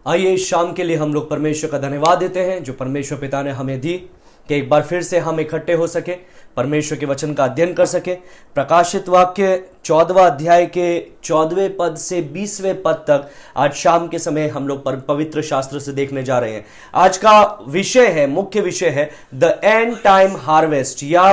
आइए शाम के लिए हम लोग परमेश्वर का धन्यवाद देते हैं जो परमेश्वर पिता ने हमें दी कि एक बार फिर से हम इकट्ठे हो सके, परमेश्वर के वचन का अध्ययन कर सके। प्रकाशित वाक्य 14वां अध्याय के 14वें पद से 20वें पद तक आज शाम के समय हम लोग पवित्र शास्त्र से देखने जा रहे हैं। आज का विषय है, मुख्य विषय है द एंड टाइम हार्वेस्ट या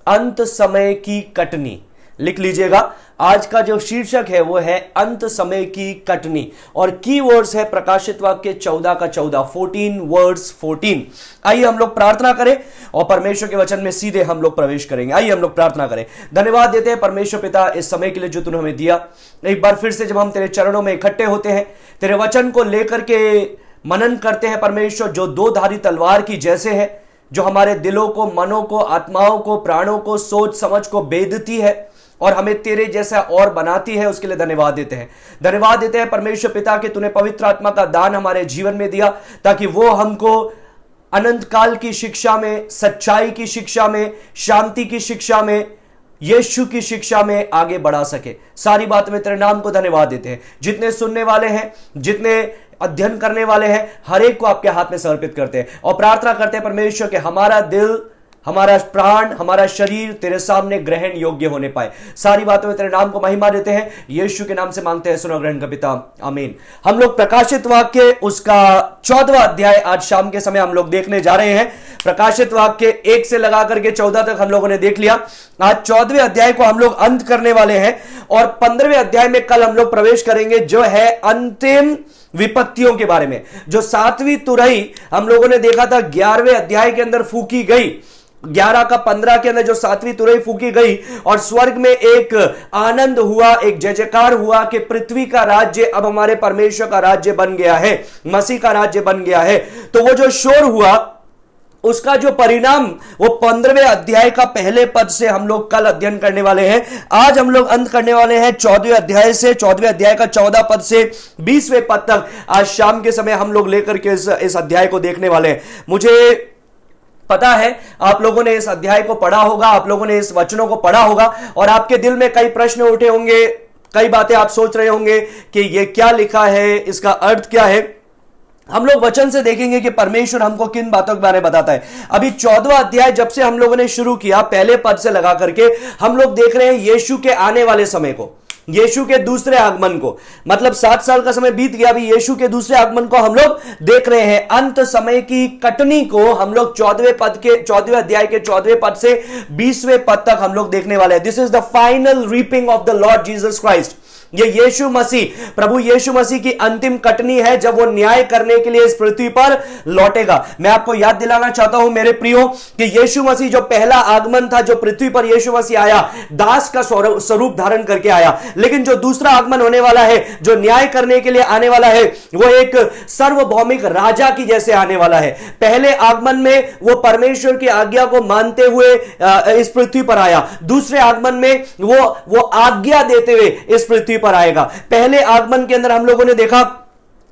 अंत समय की कटनी। लिख लीजिएगा, आज का जो शीर्षक है वो है अंत समय की कटनी और की वर्ड्स है प्रकाशित वाक्य 14 का 14, 14 वर्ड्स 14। आइए हम लोग प्रार्थना करें और परमेश्वर के वचन में सीधे हम लोग प्रवेश करेंगे। आइए हम लोग प्रार्थना करें। धन्यवाद देते हैं परमेश्वर पिता इस समय के लिए जो तूने हमें दिया। एक बार फिर से जब हम तेरे चरणों में इकट्ठे होते हैं, तेरे वचन को लेकर के मनन करते हैं परमेश्वर, जो दो धारी तलवार की जैसे है, जो हमारे दिलों को, मनों को, आत्माओं को, प्राणों को, सोच समझ को बेधती है और हमें तेरे जैसा और बनाती है, उसके लिए धन्यवाद देते हैं। धन्यवाद देते हैं परमेश्वर पिता कि तूने पवित्र आत्मा का दान हमारे जीवन में दिया ताकि वो हमको अनंत काल की शिक्षा में, सच्चाई की शिक्षा में, शांति की शिक्षा में, यीशु की शिक्षा में आगे बढ़ा सके। सारी बात में तेरे नाम को धन्यवाद देते हैं। जितने सुनने वाले हैं, जितने अध्ययन करने वाले हैं, हर एक को आपके हाथ में समर्पित करते हैं और प्रार्थना करते हैं परमेश्वर के हमारा दिल, हमारा प्राण, हमारा शरीर तेरे सामने ग्रहण योग्य होने पाए। सारी बातों में तेरे नाम को महिमा देते हैं, यीशु के नाम से मांगते हैं, सुनो ग्रहण का पिता, आमीन। हम लोग प्रकाशित वाक्य उसका 14वां अध्याय आज शाम के समय हम लोग देखने जा रहे हैं। प्रकाशित वाक्य 1 से लगा करके 14 तक हम लोगों ने देख लिया। आज 14वें अध्याय को हम लोग अंत करने वाले हैं और 15वें अध्याय में कल हम लोग प्रवेश करेंगे, जो है अंतिम विपत्तियों के बारे में। जो 7वीं तुरही हम लोगों ने देखा था 11वें अध्याय के अंदर फूकी गई, 11 का 15 के अंदर जो 7वीं तुरही फूकी गई और स्वर्ग में एक आनंद हुआ, एक जय जयकार हुआ कि पृथ्वी का राज्य अब हमारे परमेश्वर का राज्य बन गया है, मसीह का राज्य बन गया है। तो वो जो शोर हुआ उसका जो परिणाम वो 15वें अध्याय का पहले पद से हम लोग कल अध्ययन करने वाले हैं। आज हम लोग अंत करने वाले हैं 14वें अध्याय से, 14वें अध्याय का 14 पद से 20वें पद तक। आज शाम के समय हम लोग लेकर के इस अध्याय को देखने वाले हैं। मुझे पता है आप लोगों ने इस अध्याय को पढ़ा होगा, आप लोगों ने इस वचनों को पढ़ा होगा और आपके दिल में कई प्रश्न उठे होंगे, कई बातें आप सोच रहे होंगे कि ये क्या लिखा है, इसका अर्थ क्या है। हम लोग वचन से देखेंगे कि परमेश्वर हमको किन बातों के बारे में बताता है। अभी 14वां अध्याय जब से हम लोगों ने शुरू किया, पहले पद से लगा करके हम लोग देख रहे हैं यीशु के आने वाले समय को, यीशु के दूसरे आगमन को। मतलब 7 साल का समय बीत गया, अभी यीशु के दूसरे आगमन को हम लोग देख रहे हैं। अंत समय की कटनी को हम लोग 14वें अध्याय के 14वें पद से 20वें पद तक हम लोग देखने वाले हैं। This is the final reaping of the Lord Jesus Christ. ये यीशु मसीह, प्रभु यीशु मसीह की अंतिम कटनी है जब वो न्याय करने के लिए इस पृथ्वी पर लौटेगा। मैं आपको याद दिलाना चाहता हूं मेरे प्रियो कि यीशु मसीह जो पहला आगमन था, जो पृथ्वी पर यीशु मसीह आया, दास का स्वरूप धारण करके आया। लेकिन जो दूसरा आगमन होने वाला है, जो न्याय करने के लिए आने वाला है, वो एक सार्वभौमिक राजा की जैसे आने वाला है। पहले आगमन में वो परमेश्वर की आज्ञा को मानते हुए इस पृथ्वी पर आया। दूसरे आगमन में वो आज्ञा देते हुए इस पृथ्वी पर आएगा। पहले आगमन के अंदर हम लोगों ने देखा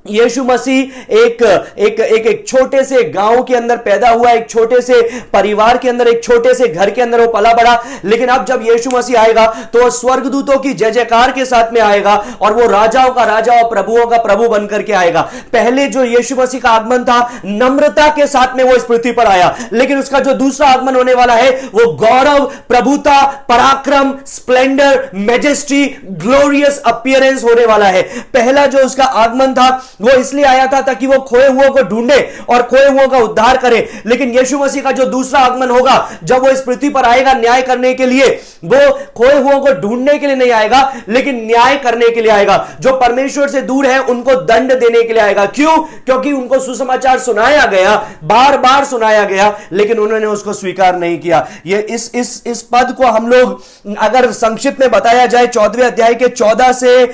यीशु मसीह एक छोटे से गांव के अंदर पैदा हुआ, एक छोटे से परिवार के अंदर, एक छोटे से घर के अंदर वो पला बड़ा। लेकिन अब जब यीशु मसीह आएगा तो वो स्वर्गदूतों की जय जयकार के साथ में आएगा और वो राजाओं का राजा और प्रभुओं का प्रभु बनकर के आएगा। पहले जो यीशु मसीह का आगमन था, नम्रता के साथ में वो इस पृथ्वी पर आया। लेकिन उसका जो दूसरा आगमन होने वाला है वो गौरव, प्रभुता, पराक्रम, स्प्लेंडर, मैजेस्टी, ग्लोरियस अपीयरेंस होने वाला है। पहला जो उसका आगमन था वो इसलिए आया था ताकि वो खोए हुओं को ढूंढे और खोए हुओं का उद्धार करे। लेकिन यीशु मसीह का जो दूसरा आगमन होगा, जब वो इस पृथ्वी पर आएगा न्याय करने के लिए, वो खोए हुओं को ढूंढने के लिए नहीं आएगा लेकिन न्याय करने के लिए आएगा। जो परमेश्वर से दूर है उनको दंड देने के लिए आएगा। क्यों? क्योंकि उनको सुसमाचार सुनाया गया, बार बार सुनाया गया, लेकिन उन्होंने उसको स्वीकार नहीं किया। ये इस पद को हम लोग अगर संक्षिप्त में बताया जाए 14वें अध्याय के 14 से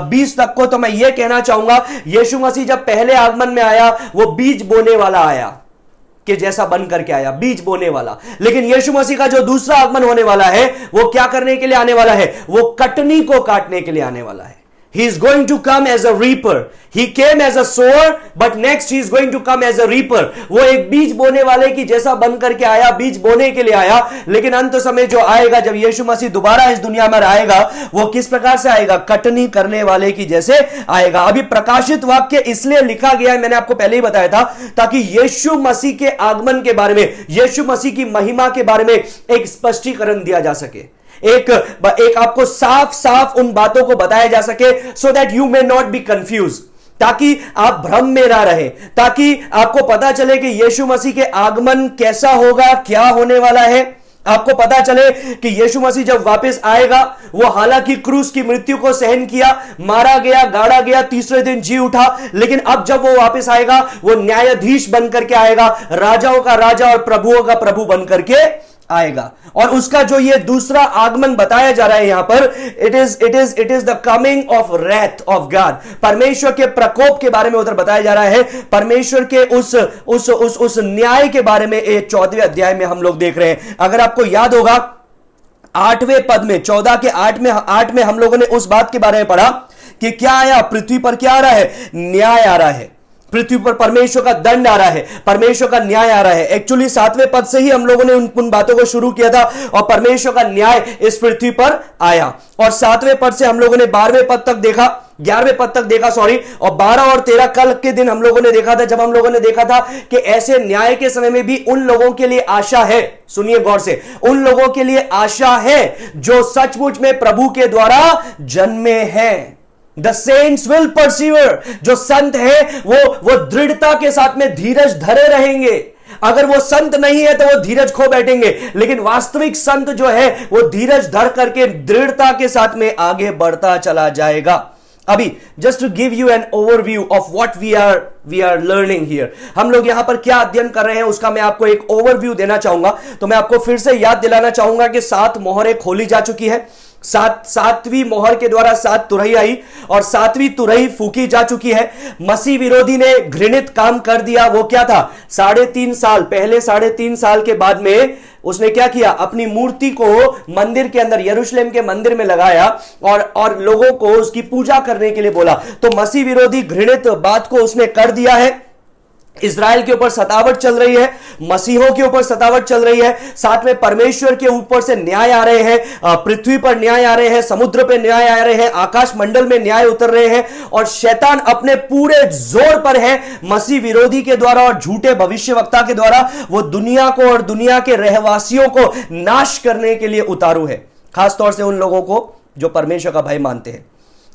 20 तक को, तो मैं ये कहना चाहूंगा यीशु मसीह जब पहले आगमन में आया वो बीज बोने वाला आया, कि जैसा बन करके आया, बीज बोने वाला। लेकिन यीशु मसीह का जो दूसरा आगमन होने वाला है वो क्या करने के लिए आने वाला है? वो कटनी को काटने के लिए आने वाला है। He is going to come as a reaper. He came as a sower, but next he is going to come as a reaper. वो एक बीज बोने वाले की जैसा बन करके आया, बीज बोने के लिए आया, लेकिन अंत समय जो आएगा, जब यीशु मसीह दोबारा इस दुनिया में आएगा, वो किस प्रकार से आएगा? कटनी करने वाले की जैसे आएगा। अभी प्रकाशित वाक्य इसलिए लिखा गया है, मैंने आपको पहले ही बताया था, ताकि यीशु मसीह के आगमन के बारे में, यीशु मसीह की महिमा के बारे में एक स्पष्टीकरण दिया जा सके, एक आपको साफ साफ उन बातों को बताया जा सके, so that you may not be confuse, ताकि आप भ्रम में ना रहे, ताकि आपको पता चले कि यीशु मसीह के आगमन कैसा होगा, क्या होने वाला है। आपको पता चले कि यीशु मसीह जब वापस आएगा, वो हालांकि क्रूस की मृत्यु को सहन किया, मारा गया, गाड़ा गया, तीसरे दिन जी उठा, लेकिन अब जब वो वापस आएगा, वो न्यायाधीश बनकर के आएगा, राजाओं का राजा और प्रभुओं का प्रभु बनकर के आएगा। और उसका जो ये दूसरा आगमन बताया जा रहा है यहां पर, it is the coming of wrath of God, परमेश्वर के प्रकोप के बारे में उधर बताया जा रहा है, परमेश्वर के उस न्याय के बारे में 14वें अध्याय में हम लोग देख रहे हैं। अगर आपको याद होगा 8वें पद में, 14 के 8 में हम लोगों ने उस बात के बारे में पढ़ा कि क्या आया, पृथ्वी पर क्या आ रहा है? न्याय आ रहा है, पृथ्वी पर परमेश्वर का दंड आ रहा है, परमेश्वर का न्याय आ रहा है। एक्चुअली 7वें पद से ही हम लोगों ने उन बातों को शुरू किया था, और परमेश्वर का न्याय इस पृथ्वी पर आया, और 7वें पद से हम लोगों ने 12वें पद तक देखा, 11वें पद तक देखा, सॉरी, और 12 और 13 कल के दिन हम लोगों ने देखा था, जब हम लोगों ने देखा था कि ऐसे न्याय के समय में भी उन लोगों के लिए आशा है। सुनिए गौर से, उन लोगों के लिए आशा है जो सचमुच में प्रभु के द्वारा जन्मे हैं। The saints will persevere, जो संत है वो दृढ़ता के साथ में धीरज धरे रहेंगे। अगर वो संत नहीं है तो वो धीरज खो बैठेंगे, लेकिन वास्तविक संत जो है वो धीरज धर करके दृढ़ता के साथ में आगे बढ़ता चला जाएगा। अभी just to give you an overview of what we are learning here, हम लोग यहां पर क्या अध्ययन कर रहे हैं उसका मैं आपको एक ओवरव्यू देना चाहूंगा। तो मैं आपको फिर से याद दिलाना चाहूंगा कि 7 मोहरें खोली जा चुकी है, सातवीं मोहर के द्वारा 7 तुरही आई, और 7वीं तुरही फूकी जा चुकी है। मसीह विरोधी ने घृणित काम कर दिया। वो क्या था? 3.5 साल पहले, 3.5 साल के बाद में उसने क्या किया? अपनी मूर्ति को मंदिर के अंदर, यरूशलेम के मंदिर में लगाया, और लोगों को उसकी पूजा करने के लिए बोला। तो मसीह विरोधी घृणित बात को उसने कर दिया है। इज़राइल के ऊपर सतावट चल रही है, मसीहों के ऊपर सतावट चल रही है, साथ में परमेश्वर के ऊपर से न्याय आ रहे हैं, पृथ्वी पर न्याय आ रहे हैं, समुद्र पे न्याय आ रहे हैं, आकाश मंडल में न्याय उतर रहे हैं, और शैतान अपने पूरे जोर पर है मसीह विरोधी के द्वारा और झूठे भविष्यवक्ता के द्वारा, वो दुनिया को और दुनिया के रहवासियों को नाश करने के लिए उतारू है, खासतौर से उन लोगों को जो परमेश्वर का भय मानते हैं।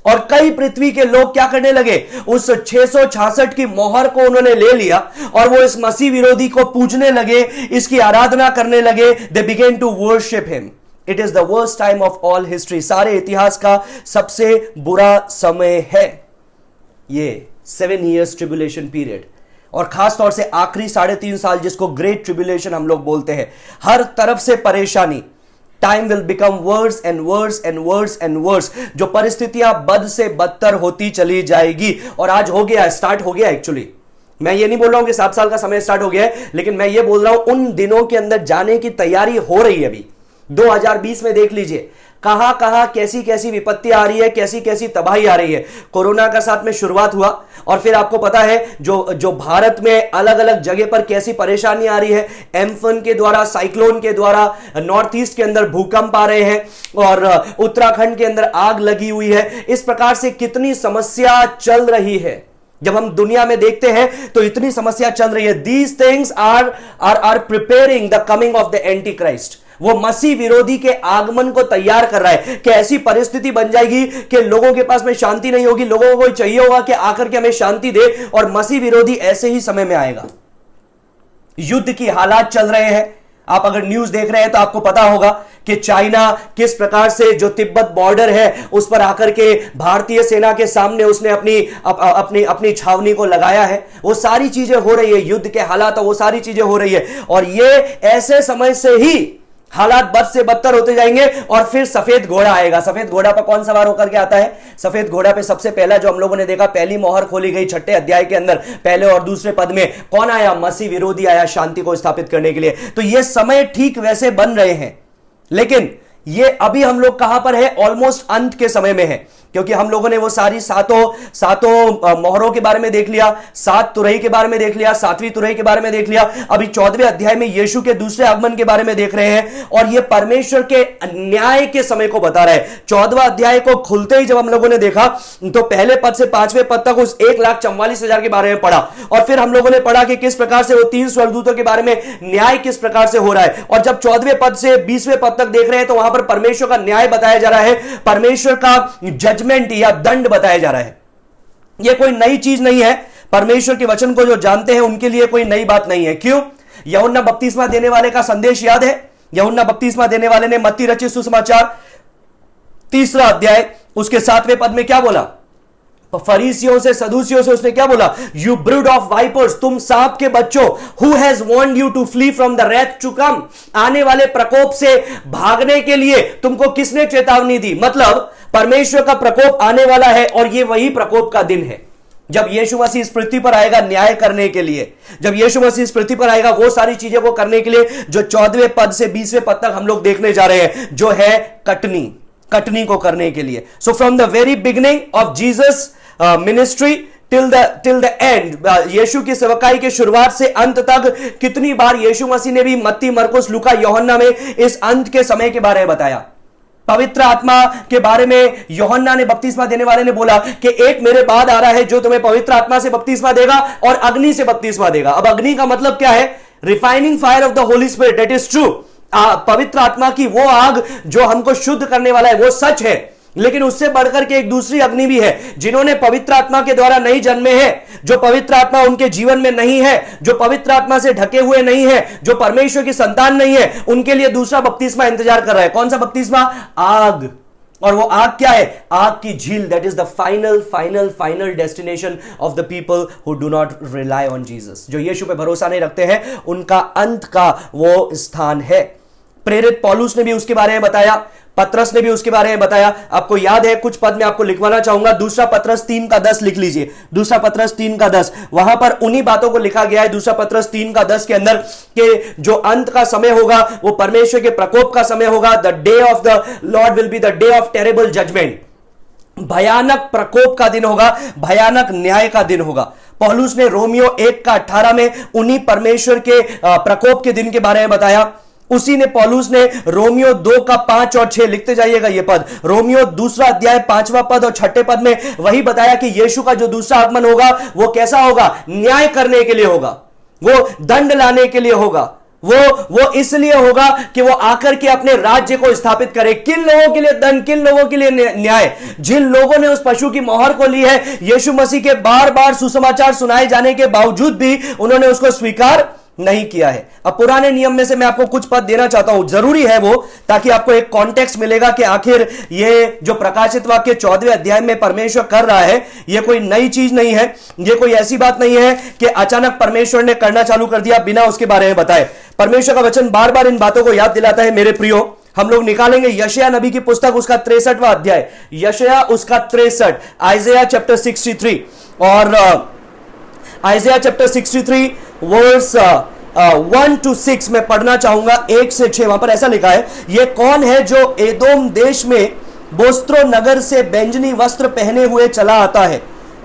और कई पृथ्वी के लोग क्या करने लगे? उस 666 की मोहर को उन्होंने ले लिया, और वो इस मसीह विरोधी को पूजने लगे, इसकी आराधना करने लगे। They begin to worship him. It is the worst time of all history, सारे इतिहास का सबसे बुरा समय है ये 7 years ट्रिब्यूलेशन पीरियड, और खासतौर से आखिरी 3.5 साल जिसको ग्रेट ट्रिब्यूलेशन हम लोग बोलते हैं। हर तरफ से परेशानी, time will become worse and worse and worse and worse, जो परिस्थितियां बद से बदतर होती चली जाएगी। और आज हो गया, स्टार्ट हो गया। एक्चुअली मैं ये नहीं बोल रहा हूं कि 7 साल का समय स्टार्ट हो गया है, लेकिन मैं ये बोल रहा हूं उन दिनों के अंदर जाने की तैयारी हो रही है। अभी 2020 में देख लीजिए कहां कहां कैसी कैसी विपत्ति आ रही है, कैसी कैसी तबाही आ रही है। कोरोना का साथ में शुरुआत हुआ, और फिर आपको पता है जो भारत में अलग अलग जगह पर कैसी परेशानी आ रही है। एम्फन के द्वारा, साइक्लोन के द्वारा नॉर्थ ईस्ट के अंदर भूकंप आ रहे हैं, और उत्तराखंड के अंदर आग लगी हुई है। इस प्रकार से कितनी समस्या चल रही है। जब हम दुनिया में देखते हैं तो इतनी समस्या चल रही है। These things are preparing the coming of the Antichrist. वो मसीह विरोधी के आगमन को तैयार कर रहा है कि ऐसी परिस्थिति बन जाएगी कि लोगों के पास में शांति नहीं होगी, लोगों को चाहिए होगा कि आकर के हमें शांति दे, और मसीह विरोधी ऐसे ही समय में आएगा। युद्ध की हालात चल रहे हैं। आप अगर न्यूज देख रहे हैं तो आपको पता होगा कि चाइना किस प्रकार से जो तिब्बत बॉर्डर है उस पर आकर के भारतीय सेना के सामने उसने अपनी छावनी को लगाया है। वो सारी चीजें हो रही है, युद्ध के हालात, वो सारी चीजें हो रही है, और ये ऐसे समय से ही हालात बद से बदतर होते जाएंगे। और फिर सफेद घोड़ा आएगा। सफेद घोड़ा पर कौन सवार होकर के आता है? सफेद घोड़ा पे सबसे पहला जो हम लोगों ने देखा, पहली मोहर खोली गई 6ठे अध्याय के अंदर, पहले और दूसरे पद में कौन आया? मसीह विरोधी आया शांति को स्थापित करने के लिए। तो ये समय ठीक वैसे बन रहे हैं, लेकिन ये अभी हम लोग कहां पर है? ऑलमोस्ट अंत के समय में है। क्योंकि हम लोगों ने वो सारी सातों मोहरों के बारे में देख लिया, 7 तुरही के बारे में देख लिया, 7वीं तुरही के बारे में देख लिया। अभी 14वें अध्याय में यीशु के दूसरे आगमन के बारे में देख रहे हैं और ये परमेश्वर के न्याय के समय को बता रहा है। 14वां अध्याय को खुलते ही जब हम लोगों ने देखा तो पहले पद से 5वें पद तक उस 1,44,000 के बारे में पढ़ा और फिर हम लोगों ने पढ़ा कि किस प्रकार से वो 3 स्वर्गदूतों के बारे में न्याय किस प्रकार से हो रहा है। और जब 14वें पद से 20वें पद तक देख रहे हैं तो वहां पर परमेश्वर का न्याय बताया जा रहा है, परमेश्वर का जजमेंट या दंड बताया जा रहा है। यह कोई नई चीज नहीं है, परमेश्वर के वचन को जो जानते हैं उनके लिए कोई नई बात नहीं है। क्यों? यूहन्ना बपतिस्मा देने वाले का संदेश याद है? यूहन्ना बपतिस्मा देने वाले ने मत्ती रचित सुसमाचार 3 अध्याय उसके 7वें पद में क्या बोला? फरीसियों से, सदूसियों से उसने क्या बोला? यू ब्रूड ऑफ वाइपर्स, तुम सांप के बच्चों, who has warned you to flee from the wrath to come, आने वाले प्रकोप से भागने के लिए तुमको किसने चेतावनी दी? मतलब परमेश्वर का प्रकोप आने वाला है और यह वही प्रकोप का दिन है जब यीशु मसीह इस पृथ्वी पर आएगा न्याय करने के लिए। जब यीशु मसीह इस पृथ्वी पर आएगा वो सारी चीजें को करने के लिए जो 14वें पद से 20वें पद तक हम लोग देखने जा रहे हैं, जो है कटनी को करने के लिए। So from the very beginning of Jesus ministry till the end, Yeshu की सेवकाई के शुरुआत से अंत तक कितनी बार यीशु मसीह ने भी मत्ती, मरकुस, लूका, यूहन्ना में इस अंत के समय के बारे में बताया। पवित्र आत्मा के बारे में यूहन्ना ने, बपतिस्मा देने वाले ने बोला कि एक मेरे बाद आ रहा है जो तुम्हें पवित्र आत्मा से बपतिस्मा देगा और अग्नि से बपतिस्मा देगा। अब अग्नि का मतलब क्या है? Refining fire of the Holi spirit, that is true. पवित्र आत्मा की वो आग जो हमको शुद्ध करने वाला है, वो सच है। लेकिन उससे बढ़कर के एक दूसरी अग्नि भी है। जिन्होंने पवित्र आत्मा के द्वारा नहीं जन्मे हैं, जो पवित्र आत्मा उनके जीवन में नहीं है, जो पवित्र आत्मा से ढके हुए नहीं है, जो परमेश्वर की संतान नहीं है, उनके लिए दूसरा बपतिस्मा इंतजार कर रहा है। कौन सा बपतिस्मा? आग। और वो आग क्या है? आग की झील। That is the final destination of the people who do not rely on Jesus. जो यीशु पे भरोसा नहीं रखते हैं, उनका अंत का वो स्थान है। प्रेरित पौलुस ने भी उसके बारे में बताया, पत्रस ने भी उसके बारे में बताया। आपको याद है, कुछ पद में आपको लिखवाना चाहूंगा। दूसरा पत्रस 3:10 लिख लीजिए। दूसरा पत्रस 3:10, वहां पर उन्हीं बातों को लिखा गया है। दूसरा पत्रस 3:10 के अंदर कि जो अंत का समय होगा वो परमेश्वर के प्रकोप का समय होगा। The day of the Lord will be the day of terrible judgement. भयानक प्रकोप का दिन होगा, भयानक न्याय का दिन होगा। पौलुस ने रोमियो 1:18 में उन्हीं परमेश्वर के प्रकोप के दिन के बारे में बताया। उसी ने पौलुस ने रोमियो 2:5 और 6, लिखते जाइएगा ये पद। रोमियो 2 अध्याय 5वां पद और 6ठे पद में वही बताया कि यीशु का जो दूसरा आगमन होगा वो कैसा होगा? न्याय करने के लिए होगा, वो दंड लाने के लिए होगा, वो इसलिए होगा कि वो आकर के अपने राज्य को स्थापित करे। किन लोगों के लिए दंड, किन लोगों के लिए न्याय? जिन लोगों ने उस पशु की मोहर को ली है, यीशु मसीह के बार बार सुसमाचार सुनाए जाने के बावजूद भी उन्होंने उसको स्वीकार नहीं किया है। अब पुराने नियम में से मैं आपको कुछ पद देना चाहता हूं, जरूरी है वो, ताकि आपको एक कॉन्टेक्स्ट मिलेगा कि आखिर ये जो प्रकाशित वाक्य 14वें अध्याय में परमेश्वर कर रहा है, ये कोई नई चीज नहीं है। ये कोई ऐसी बात नहीं है कि अचानक परमेश्वर ने करना चालू कर दिया बिना उसके बारे में बताए। परमेश्वर का वचन बार बार इन बातों को याद दिलाता है। मेरे प्रियो, हम लोग निकालेंगे यशायाह नबी की पुस्तक, उसका 63वां अध्याय, यशायाह उसका 63, आइज़ाया चैप्टर 63 और आइज़ाया चैप्टर 63 वर्स 1 to 6 में पढ़ना चाहूंगा, 1 से 6। वहां पर ऐसा लिखा है, ये कौन है जो एदोम देश में बोस्त्रो नगर से बैंजनी वस्त्र पहने हुए चला आता है,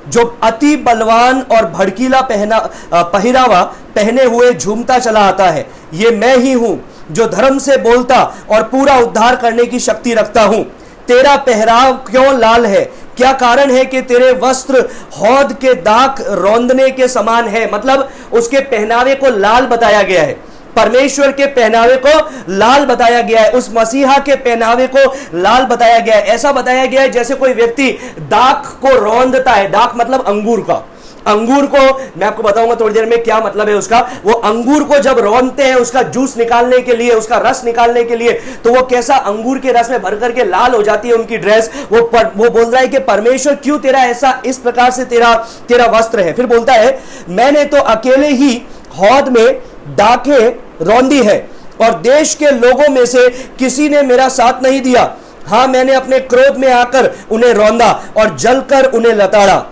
जो अति बलवान और भड़कीला पहिरावा पहने हुए झूमता चला आता है? ये मैं ही हूं जो धर्म से बोलता और पूरा उद्धार करने की शक्ति रखता हूं। तेरा पहराव क्यों लाल है? क्या कारण है कि तेरे वस्त्र हौद के दाग रौंदने के समान है? मतलब उसके पहनावे को लाल बताया गया है। परमेश्वर के पहनावे को लाल बताया गया है, उस मसीहा के पहनावे को लाल बताया गया है। ऐसा बताया गया है जैसे कोई व्यक्ति दाख को रौंदता है। दाख मतलब अंगूर का। अंगूर को मैं आपको बताऊंगा थोड़ी देर में क्या मतलब है उसका। वो अंगूर को जब रौंदते हैं उसका जूस निकालने के लिए, उसका रस निकालने के लिए, तो वो कैसा अंगूर के रस में भर करके लाल हो जाती है उनकी ड्रेस। वो बोल रहा है कि परमेश्वर क्यों तेरा ऐसा इस प्रकार से तेरा वस्त्र है। फिर बोलता है, मैंने तो अकेले ही हौद में दाखें रौंदी है और देश के लोगों में से किसी ने मेरा साथ नहीं दिया। हां, मैंने अपने क्रोध में आकर उन्हें रौंदा और जलकर उन्हें लताड़ा।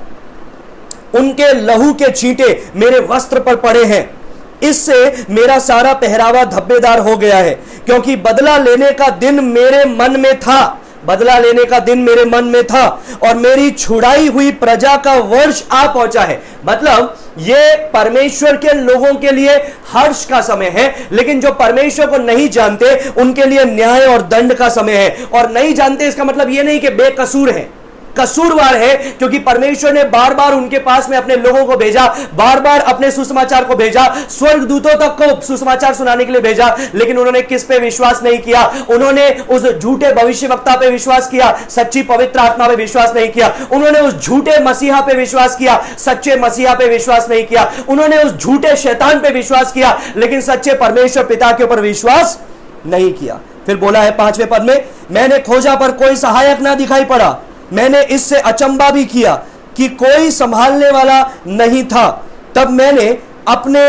उनके लहू के छींटे मेरे वस्त्र पर पड़े हैं। इससे मेरा सारा पहरावा धब्बेदार हो गया है, क्योंकि बदला लेने का दिन मेरे मन में था। बदला लेने का दिन मेरे मन में था और मेरी छुड़ाई हुई प्रजा का वर्ष आ पहुंचा है। मतलब ये परमेश्वर के लोगों के लिए हर्ष का समय है, लेकिन जो परमेश्वर को नहीं जानते उनके लिए न्याय और दंड का समय है। और नहीं जानते इसका मतलब ये नहीं कि बेकसूर है, कसूरवार है, क्योंकि परमेश्वर ने बार बार उनके पास में अपने लोगों को भेजा, बार बार अपने सुसमाचार को भेजा, स्वर्गदूतों तक को सुसमाचार सुनाने के लिए भेजा, लेकिन उन्होंने किस पे विश्वास नहीं किया? उन्होंने उस झूठे भविष्यवक्ता पे विश्वास किया, सच्ची पवित्र आत्मा पे विश्वास नहीं किया। उन्होंने उस झूठे मसीहा पे विश्वास किया, सच्चे मसीहा पे विश्वास नहीं किया। उन्होंने उस झूठे शैतान पे विश्वास किया, लेकिन सच्चे परमेश्वर पिता के ऊपर विश्वास नहीं किया। फिर बोला है 5वें पद में, मैंने खोजा पर कोई सहायक ना दिखाई पड़ा, मैंने इससे अचंबा भी किया कि कोई संभालने वाला नहीं था। तब मैंने अपने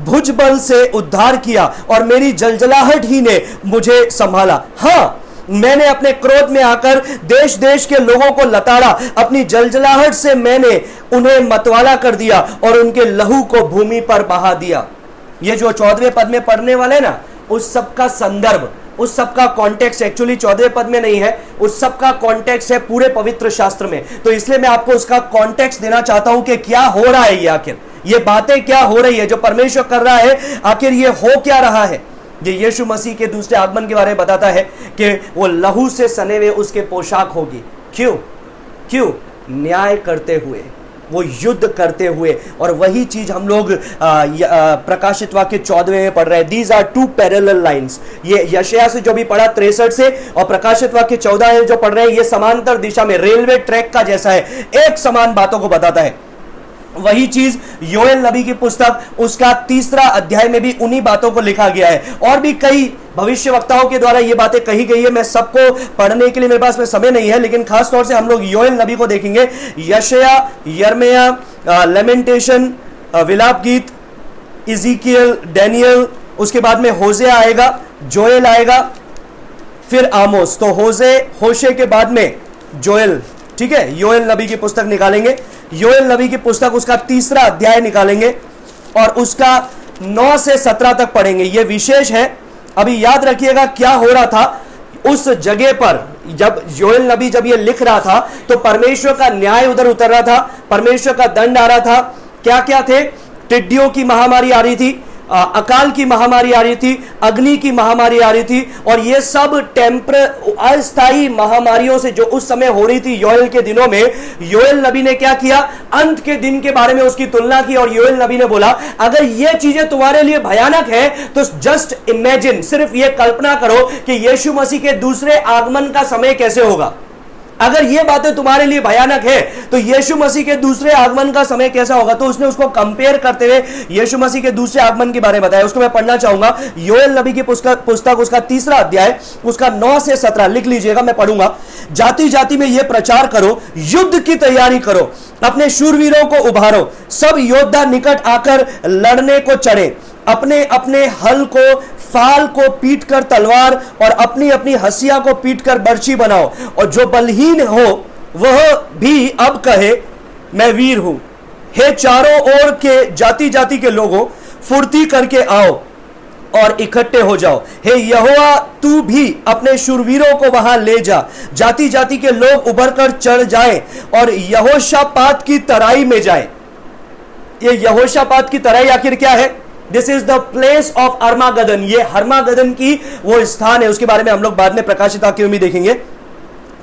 भुजबल से उद्धार किया और मेरी जलजलाहट ही ने मुझे संभाला। हाँ, मैंने अपने क्रोध में आकर देश देश के लोगों को लताड़ा, अपनी जलजलाहट से मैंने उन्हें मतवाला कर दिया और उनके लहू को भूमि पर बहा दिया। ये जो 14वें पद में पढ़ने वाले ना, उस सब का संदर्भ, उस सब का कॉन्टेक्स्ट एक्चुअली 14वें पद में नहीं है, उस सब का कॉन्टेक्स्ट है पूरे पवित्र शास्त्र में। तो इसलिए मैं आपको उसका कॉन्टेक्स्ट देना चाहता हूं कि क्या हो रहा है, ये आखिर ये बातें क्या हो रही है, जो परमेश्वर कर रहा है, आखिर ये हो क्या रहा है। ये यीशु मसीह के दूसरे आगमन के बारे में बताता है कि वो लहू से सने हुए उसके पोशाक होगी। क्यों? न्याय करते हुए, वो युद्ध करते हुए। और वही चीज हम लोग प्रकाशित वाक्य 14वें में पढ़ रहे हैं। These are two parallel lines. ये यशायाह से जो भी पढ़ा 63 से, और प्रकाशित वाक्य 14 में जो पढ़ रहे हैं, ये समांतर दिशा में रेलवे ट्रैक का जैसा है, एक समान बातों को बताता है। वही चीज योएल नबी की पुस्तक उसका 3 अध्याय में भी उन्हीं बातों को लिखा गया है। और भी कई भविष्यवक्ताओं के द्वारा ये बातें कही गई है। मैं सबको पढ़ने के लिए मेरे पास में समय नहीं है, लेकिन खास तौर से हम लोग योएल नबी को देखेंगे। यशायाह, यिर्मयाह, लेमेंटेशन, विलाप गीत, इज़ीकियल, डैनियल, उसके बाद में होशे आएगा, जोएल आएगा, फिर आमोस। तो होशे के बाद में जोएल, ठीक है। योएल नबी की पुस्तक निकालेंगे, योएल नबी की पुस्तक उसका 3 अध्याय निकालेंगे और उसका 9 से 17 तक पढ़ेंगे। यह विशेष है। अभी याद रखिएगा क्या हो रहा था उस जगह पर। जब योएल नबी जब ये लिख रहा था तो परमेश्वर का न्याय उधर उतर रहा था, परमेश्वर का दंड आ रहा था। क्या क्या थे? टिड्डियों की महामारी आ रही थी, अकाल की महामारी आ रही थी, अग्नि की महामारी आ रही थी, और ये सब अस्थायी महामारियों से जो उस समय हो रही थी योएल के दिनों में, योएल नबी ने क्या किया? अंत के दिन के बारे में उसकी तुलना की। और योएल नबी ने बोला, अगर ये चीजें तुम्हारे लिए भयानक है तो जस्ट इमेजिन, सिर्फ ये कल्पना करो कि यीशु मसीह के दूसरे आगमन का समय कैसे होगा। अगर ये बातें तुम्हारे लिए भयानक है तो यीशु मसीह के दूसरे आगमन का समय कैसा होगा। तो उसने उसको कंपेयर करते हुए यीशु मसीह के दूसरे आगमन के बारे में बताया। उसको मैं पढ़ना चाहूंगा। योएल नबी की पुस्तक उसका 3 अध्याय उसका 9 से 17 लिख लीजिएगा, मैं पढ़ूंगा। जाति जाति में यह प्रचार करो, युद्ध की तैयारी करो, अपने शूरवीरों को उभारो, सब योद्धा निकट आकर लड़ने को चढ़े, अपने अपने हल को, फाल को पीट कर तलवार और अपनी अपनी हसिया को पीट कर बर्छी बनाओ। और जो बलहीन हो वह भी अब कहे मैं वीर हूं। हे चारों ओर के जाति जाति के लोगों, फुर्ती करके आओ और इकट्ठे हो जाओ। हे यहोवा, तू भी अपने शूरवीरों को वहां ले जा। जाति जाति के लोग उभर कर चढ़ जाए और यहोशापात की तराई में जाए। ये यहोशापात की तराई आखिर क्या है? This is the place of Armageddon. ये हर्मागदन की वो स्थान है। उसके बारे में हम लोग बाद में प्रकाशित वाक्यों में देखेंगे।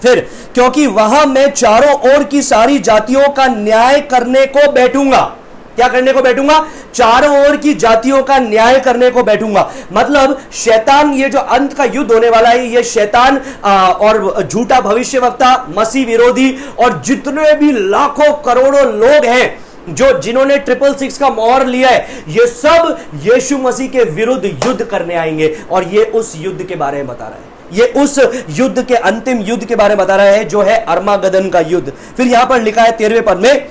फिर, क्योंकि वहां मैं चारों ओर की सारी जातियों का न्याय करने को बैठूंगा। क्या करने को बैठूंगा? चारों ओर की जातियों का न्याय करने को बैठूंगा। मतलब शैतान, ये जो अंत का युद्ध होने वाला है, ये शैतान और झूठा भविष्यवक्ता, मसीह विरोधी और जितने भी लाखों करोड़ों लोग हैं जिन्होंने 666 का मोहर लिया है, ये सब यीशु मसीह के विरुद्ध युद्ध करने आएंगे। और ये उस युद्ध के बारे में बता रहा है। ये उस युद्ध के अंतिम युद्ध के बारे में बता रहा है जो है अर्मागदन का युद्ध। फिर यहां पर लिखा है 13वें पद में,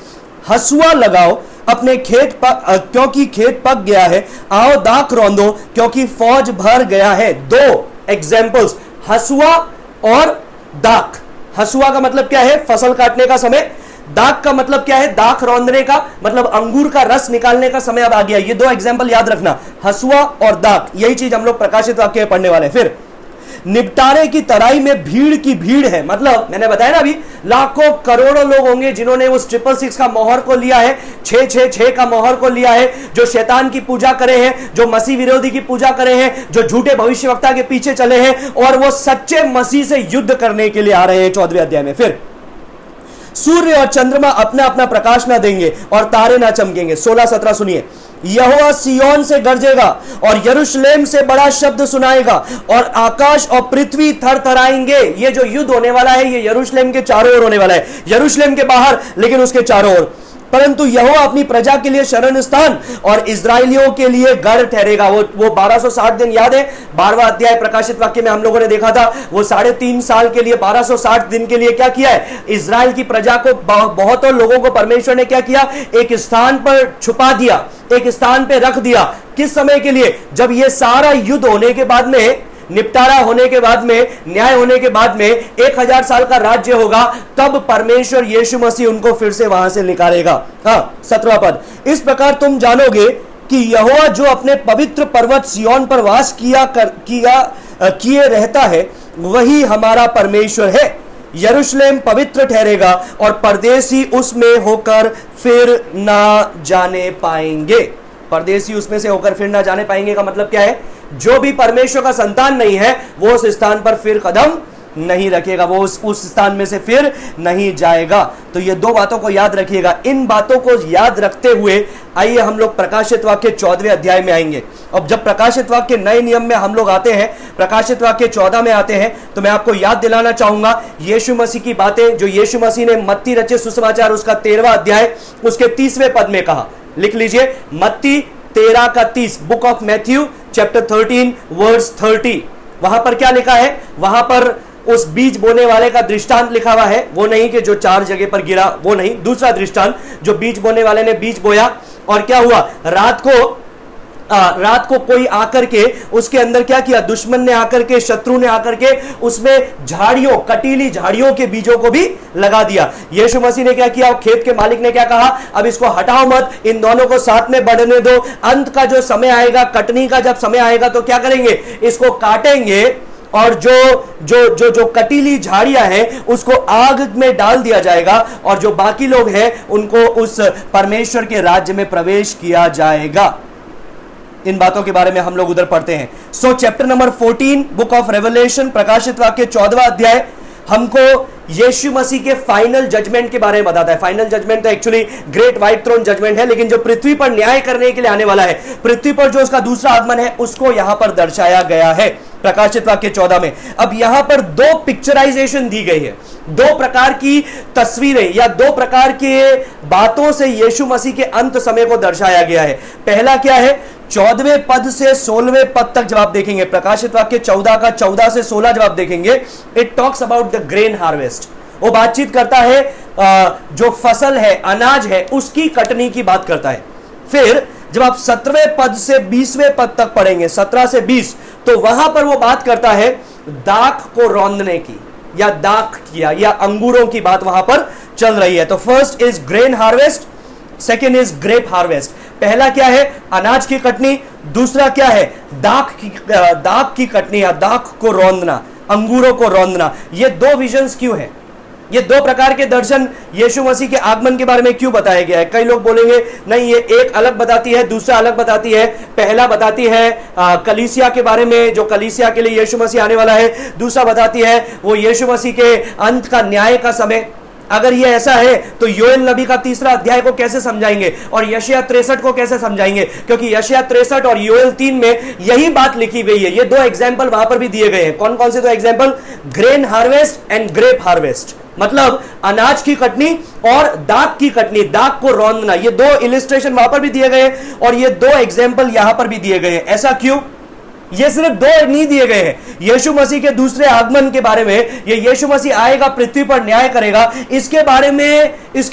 हसुआ लगाओ अपने खेत क्योंकि खेत पक गया है, आओ दाख रौंदो क्योंकि फौज भर गया है। 2 एग्जाम्पल्स, हसुआ और दाख। हसुआ का मतलब क्या है? फसल काटने का समय। दाख का मतलब क्या है? दाख रौंदने का मतलब अंगूर का रस निकालने का समय अब आ गया। ये 2 एग्जाम्पल याद रखना, हसुआ और दाख। यही चीज हम लोग प्रकाशित वाक्य में पढ़ने वाले। फिर निपटारे की तराई में भीड़ की भीड़ है। मतलब मैंने बताया ना अभी, लाखों करोड़ों लोग होंगे जिन्होंने उस 666 का मोहर को लिया है, 666 का मोहर को लिया है, जो शैतान की पूजा करे हैं, जो मसीह विरोधी की पूजा करे हैं, जो झूठे भविष्यवक्ता के पीछे चले हैं और वो सच्चे मसीह से युद्ध करने के लिए आ रहे हैं। 14वें अध्याय में फिर सूर्य और चंद्रमा अपना अपना प्रकाश ना देंगे और तारे ना चमकेंगे। 16-17 सुनिए। यहोवा सिय्योन से गरजेगा और यरूशलेम से बड़ा शब्द सुनाएगा और आकाश और पृथ्वी थरथराएंगे। ये जो युद्ध होने वाला है ये यरूशलेम के चारों ओर होने वाला है, यरूशलेम के बाहर लेकिन उसके चारों ओर। परंतु यहोवा अपनी प्रजा के लिए शरण स्थान और इस्राएलियों के लिए गढ़ ठहरेगा। वो 1260 दिन याद है, 12वां अध्याय प्रकाशित वाक्य में हम लोगों ने देखा था। वो 3.5 साल के लिए 1260 दिन के लिए क्या किया है, इस्राएल की प्रजा को, बहुत लोगों को परमेश्वर ने क्या किया, एक स्थान पर छुपा दिया, एक स्थान पर रख दिया। किस समय के लिए? जब ये सारा युद्ध होने के बाद में, निपटारा होने के बाद में, न्याय होने के बाद में 1000 साल का राज्य होगा, तब परमेश्वर यीशु मसीह उनको फिर से वहां से निकालेगा। हाँ, 17वां पद। इस प्रकार तुम जानोगे कि यहोवा जो अपने पवित्र पर्वत सिय्योन पर वास किए रहता है, वही हमारा परमेश्वर है। यरूशलेम पवित्र ठहरेगा और परदेसी उसमें होकर फिर ना जाने पाएंगे। परदेसी उसमें से होकर फिर ना जाने पाएंगे का मतलब क्या है? जो भी परमेश्वर का संतान नहीं है वो उस स्थान पर फिर कदम नहीं रखेगा, वो उस स्थान में से फिर नहीं जाएगा। तो ये दो बातों को याद रखिएगा। इन बातों को याद रखते हुए आइए हम लोग प्रकाशित वाक्य 14वें अध्याय में आएंगे। अब जब प्रकाशित वाक्य नए नियम में हम लोग आते हैं, प्रकाशित वाक्य 14 में आते हैं, तो मैं आपको याद दिलाना चाहूंगा यीशु मसीह की बातें जो यीशु मसीह ने मत्ती रचित सुसमाचार उसका 13वां अध्याय उसके 30वें पद में कहा। लिख लीजिए, मत्ती 13 का 30, book of Matthew chapter 13 verse 30। वहां पर क्या लिखा है? वहां पर उस बीज बोने वाले का दृष्टांत लिखा हुआ है। वो नहीं कि जो 4 जगह पर गिरा, वो नहीं, दूसरा दृष्टांत, जो बीज बोने वाले ने बीज बोया और क्या हुआ, रात को कोई आकर के उसके अंदर क्या किया, दुश्मन ने आकर के, शत्रु ने आकर के उसमें झाड़ियों, कटीली झाड़ियों के बीजों को भी लगा दिया। यीशु मसीह ने क्या किया, खेत के मालिक ने क्या कहा, अब इसको हटाओ मत, इन दोनों को साथ में बढ़ने दो, अंत का जो समय आएगा, कटनी का जब समय आएगा तो क्या करेंगे, इसको काटेंगे और जो कटीली झाड़ियां हैं उसको आग में डाल दिया जाएगा और जो बाकी लोग हैं उनको उस परमेश्वर के राज्य में प्रवेश किया जाएगा। इन बातों के बारे में हम लोग उधर पढ़ते हैं। सो chapter number 14 book of revelation, प्रकाशित वाक्य 14वां अध्याय हमको यीशु मसीह के फाइनल जजमेंट के बारे में बताता है। फाइनल जजमेंट तो actually great white throne judgement है, लेकिन जो पृथ्वी पर न्याय करने के लिए आने वाला है, पृथ्वी पर जो उसका दूसरा आगमन है, उसको यहां पर दर्शाया गया है प्रकाशित वाक्य 14 में। अब यहां पर 2 पिक्चराइजेशन दी गई है, 2 प्रकार की तस्वीरें या 2 प्रकार के बातों से यीशु मसीह के अंत समय को दर्शाया गया है। पहला क्या है, 14वें पद से 16वें पद तक जवाब देखेंगे। प्रकाशित वाक्य 14 का 14 से 16 जवाब देखेंगे। It talks about the grain harvest. वो बातचीत करता है जो फसल है, अनाज है, उसकी कटनी की बात करता है। फिर जब आप 17वें पद से 20वें पद तक पढ़ेंगे, 17 से 20, तो वहां पर वो बात करता है दाख को रौंदने की, या दाख किया, या अंगूरों की बात वहां पर चल रही है। तो first is grain harvest, second is grape harvest. पहला क्या है, अनाज की कटनी, दूसरा क्या है, दाख की कटनी या दाख को रौंदना, अंगूरों को रौंदना। ये 2 विजन्स क्यों है, ये 2 प्रकार के दर्शन यीशु मसीह के आगमन के बारे में क्यों बताया गया है? कई लोग बोलेंगे नहीं, ये एक अलग बताती है, दूसरा अलग बताती है। पहला बताती है कलीसिया के बारे में, जो कलीसिया के लिए यीशु मसीह आने वाला है। दूसरा बताती है वो यीशु मसीह के अंत का, न्याय का समय। अगर ये ऐसा है तो योएल नबी का 3रा अध्याय को कैसे समझाएंगे और यशायाह 63 को कैसे समझाएंगे? क्योंकि यशायाह 63 और योएल 3 में यही बात लिखी गई है। ये 2 एग्जाम्पल वहां पर भी दिए गए हैं। कौन कौन से 2 example? Grain harvest and grep harvest, मतलब अनाज की कटनी और दाख की कटनी, दाख को रौंदना। ये 2 इलिस्ट्रेशन वहां पर भी दिए गए और ये 2 एग्जाम्पल यहां पर भी दिए गए हैं। ऐसा क्यों? ये सिर्फ 2 नहीं दिए गए हैं। यीशु मसीह के दूसरे आगमन के बारे में, ये यीशु मसीह आएगा, पृथ्वी पर न्याय करेगा, इसके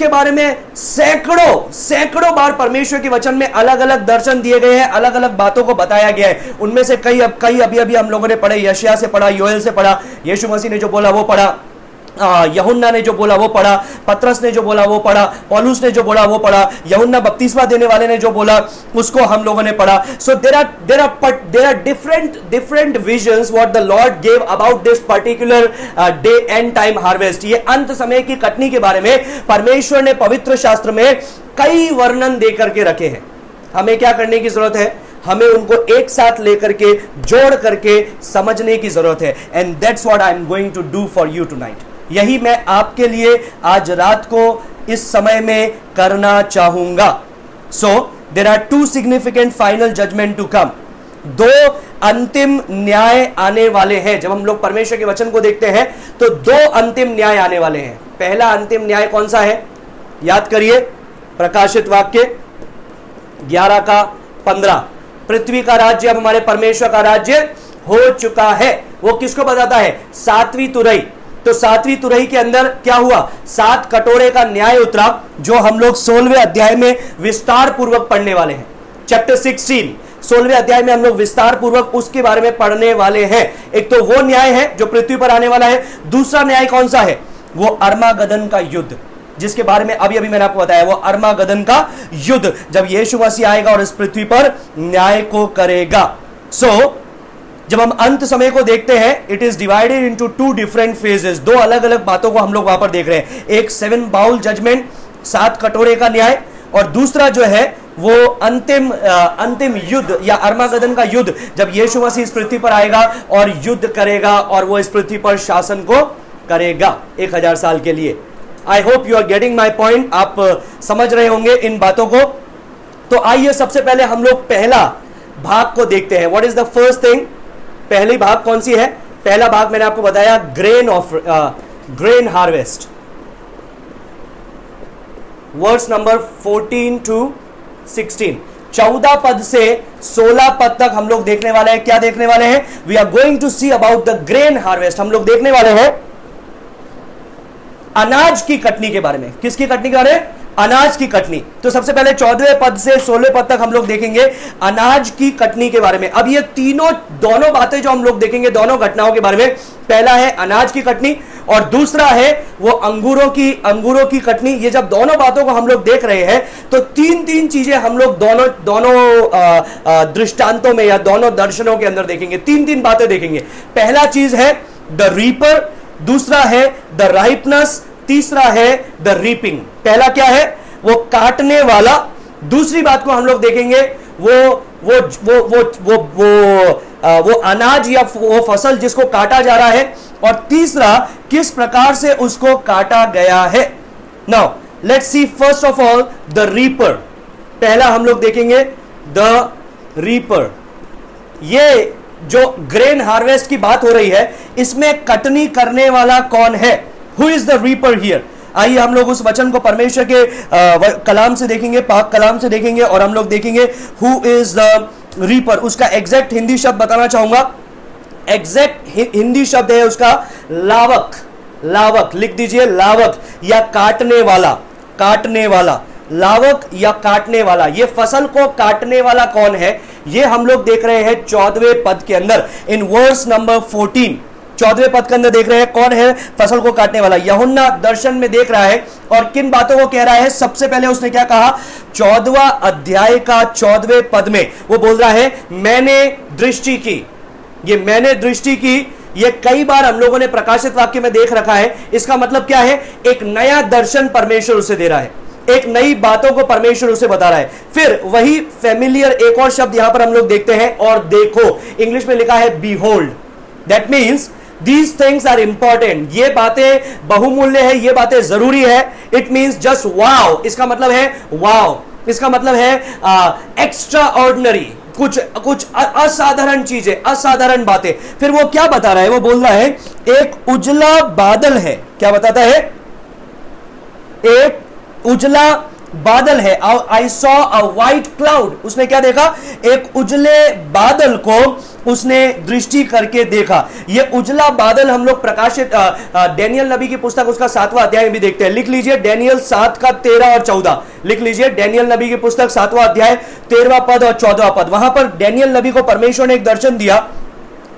बारे में सैकड़ों बार परमेश्वर के वचन में अलग अलग दर्शन दिए गए हैं, अलग अलग बातों को बताया गया है। उनमें से कई अभी हम लोगों ने पढ़े, यशायाह से पढ़ा, योएल से पढ़ा, यीशु मसीह ने जो बोला वो पढ़ा। यूहन्ना ने जो बोला वो पढ़ा, पतरस ने जो बोला वो पढ़ा, पौलुस ने जो बोला वो पढ़ा, यूहन्ना बपतिस्मा देने वाले ने जो बोला उसको हम लोगों ने पढ़ा. So there are different visions what the Lord gave about this particular day and time harvest. ये अंत समय की कटनी के बारे में परमेश्वर ने पवित्र शास्त्र में कई वर्णन दे करके रखे हैं. हमें क्या करने की जरूरत है? हमें उनको एक साथ लेकर के जोड़ करके समझने की जरूरत है. And that's what I am going to do for you tonight. यही मैं आपके लिए आज रात को इस समय में करना चाहूंगा. So there are two significant final judgement to come. दो अंतिम न्याय आने वाले हैं. जब हम लोग परमेश्वर के वचन को देखते हैं तो दो अंतिम न्याय आने वाले हैं. पहला अंतिम न्याय कौन सा है? याद करिए, प्रकाशित वाक्य 11:15. पृथ्वी का राज्य अब हमारे परमेश्वर का राज्य हो चुका है. वो किसको बताता है? सातवीं तुरही. तो सातवीं तुरही के अंदर क्या हुआ? 7 कटोरे का न्याय उतरा, जो हम लोग 16वें अध्याय में विस्तार पूर्वक पढ़ने वाले हैं. चैप्टर 16 16वें अध्याय में हम लोग विस्तार पूर्वक उसके बारे में पढ़ने वाले हैं. एक तो वो न्याय है जो पृथ्वी पर आने वाला है. दूसरा न्याय कौन सा है? वो अर्मागदन का युद्ध, जिसके बारे में अभी मैंने आपको बताया. वो अर्मागदन का युद्ध, जब यीशु मसीह आएगा और इस पृथ्वी पर न्याय को करेगा. सो जब हम अंत समय को देखते हैं, it is divided into 2 different phases. 2 अलग अलग बातों को हम लोग वहां पर देख रहे हैं. एक 7 बाउल जजमेंट, 7 कटोरे का न्याय, और दूसरा जो है वो अंतिम युद्ध या अर्मागदन का युद्ध, जब यीशु मसीह इस पृथ्वी पर आएगा और युद्ध करेगा और वो इस पृथ्वी पर शासन को करेगा 1000 साल के लिए. I hope you are getting my point. आप समझ रहे होंगे इन बातों को. तो आइए सबसे पहले हम लोग पहला भाग को देखते हैं. What is the first thing? पहली भाग कौन सी है? पहला भाग मैंने आपको बताया grain harvest. Verse number 14 to 16. 14 पद से 16 पद तक हम लोग देखने वाले हैं. क्या देखने वाले हैं? We are going to see about the grain harvest. हम लोग देखने वाले हैं अनाज की कटनी के बारे में. किसकी कटनी के बारे में? अनाज की कटनी. तो सबसे पहले 14वें पद से 16वें पद तक हम लोग देखेंगे अनाज की कटनी के बारे में. अब ये दोनों बातें जो हम लोग देखेंगे, दोनों घटनाओं के बारे में, पहला है अनाज की कटनी और दूसरा है वो अंगूरों की कटनी. ये जब दोनों बातों को हम लोग देख रहे हैं तो तीन चीजें हम लोग दोनों दृष्टांतों में या दोनों दर्शनों के अंदर देखेंगे. तीन बातें देखेंगे. पहला चीज है द रीपर, दूसरा है द राइपनेस, तीसरा है द रीपिंग. पहला क्या है? वो काटने वाला. दूसरी बात को हम लोग देखेंगे वो अनाज या वो फसल जिसको काटा जा रहा है, और तीसरा किस प्रकार से उसको काटा गया है. Now let's see first of all the reaper. पहला हम लोग देखेंगे द रीपर. ये जो ग्रेन हार्वेस्ट की बात हो रही है, इसमें कटनी करने वाला कौन है? Who is the reaper here? आइए हम लोग उस वचन को परमेश्वर के कलाम से देखेंगे, पाक कलाम से देखेंगे, और हम लोग देखेंगे हु इज द रीपर. उसका एग्जैक्ट हिंदी शब्द बताना चाहूंगा. एग्जैक्ट हिंदी शब्द है उसका लावक. लावक लिख दीजिए, लावक या काटने वाला. लावक या काटने वाला. ये फसल को काटने वाला कौन है? ये हम लोग देख रहे हैं 14वें पद के अंदर, इन वर्स नंबर 14. 14वें पद के अंदर देख रहे हैं कौन है फसल को काटने वाला. यूहन्ना दर्शन में देख रहा है और किन बातों को कह रहा है? सबसे पहले उसने क्या कहा? 14वां अध्याय का 14वें पद में वो बोल रहा है मैंने दृष्टि की. ये मैंने दृष्टि की, ये कई बार हम लोगों ने प्रकाशित वाक्य में देख रखा है. इसका मतलब क्या है? एक नया दर्शन परमेश्वर उसे दे रहा है, एक नई बातों को परमेश्वर उसे बता रहा है. फिर वही फेमिलियर एक और शब्द यहां पर हम लोग देखते हैं, और देखो. इंग्लिश में लिखा है behold. That means These things are important. ये बातें बहुमूल्य है, ये बातें जरूरी है. It means just wow. इसका मतलब है wow. इसका मतलब है एक्स्ट्रा ऑर्डिनरी, कुछ असाधारण चीजें, असाधारण बातें. फिर वो क्या बता रहा है? वो बोल रहा है एक उजला बादल है. क्या बताता है? एक उजला बादल है. I saw a white cloud. उसने क्या देखा? एक उजले बादल को उसने दृष्टि करके देखा. ये उजला बादल हम लोग प्रकाशित डैनियल नबी की पुस्तक उसका 7वां अध्याय भी देखते हैं. लिख लीजिए डैनियल 7 का 13 और 14. लिख लीजिए डैनियल नबी की पुस्तक 7वां अध्याय 13वां पद और 14वां पद. वहां पर डैनियल नबी को परमेश्वर ने एक दर्शन दिया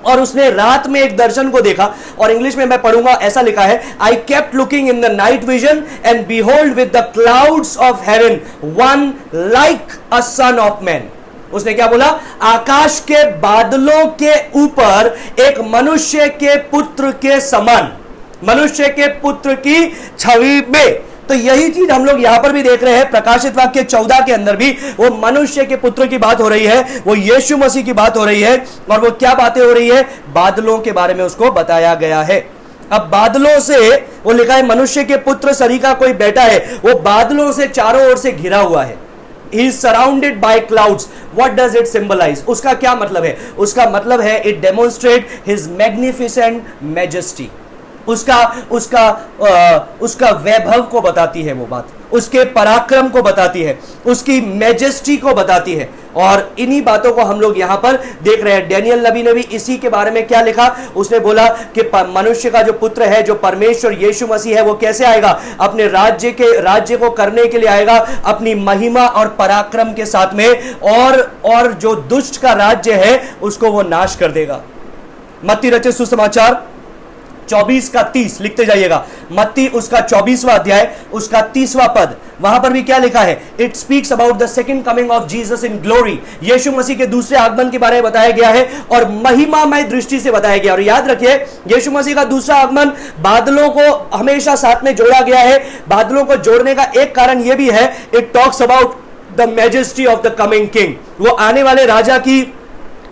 और उसने रात में एक दर्शन को देखा, और इंग्लिश में मैं पढ़ूंगा, ऐसा लिखा है, I kept looking in the night vision and behold with the clouds of haven one like a sun of man. उसने क्या बोला? आकाश के बादलों के ऊपर एक मनुष्य के पुत्र के समान, मनुष्य के पुत्र की छवि में। तो यही चीज हम लोग यहां पर भी देख रहे हैं। प्रकाशित वाक्य 14 के अंदर भी वो मनुष्य के पुत्र की बात हो रही है, वो यीशु मसीह की बात हो रही है। और वो क्या बातें हो रही है? बादलों के बारे में उसको बताया गया है। अब बादलों से वो लिखा है, मनुष्य के पुत्र शरीर का कोई बेटा है, वो बादलों से चारों ओर से घिरा हुआ है। He is surrounded by clouds. What does it symbolize? उसका क्या मतलब है? उसका मतलब है it demonstrate his magnificent majesty. उसका वैभव को बताती है वो बात, उसके पराक्रम को बताती है, उसकी मैजेस्टी को बताती है। और इन्हीं बातों को हम लोग यहां पर देख रहे हैं। डैनियल नबी ने भी इसी के बारे में क्या लिखा? उसने बोला कि मनुष्य का जो पुत्र है, जो परमेश्वर यीशु मसीह है, वो कैसे आएगा? अपने राज्य को करने के लिए आएगा, अपनी महिमा और पराक्रम के साथ में, और जो दुष्ट का राज्य है उसको वो नाश कर देगा। मत्ती रचित सुसमाचार 24 का 30 लिखते जाइएगा। मत्ती उसका 24वां अध्याय, उसका 30वां पद, वहां पर भी क्या लिखा है? It speaks about the second coming of Jesus in glory. Yeshu Masih के दूसरे आगमन के बारे में बताया गया है और महिमामय दृष्टि से बताया गया। और याद रखिए, यीशु मसीह का दूसरा आगमन, बादलों को हमेशा साथ में जोड़ा गया है। बादलों को जोड़ने का एक कारण यह भी है, it talks about the majesty of the coming king. वो आने वाले राजा की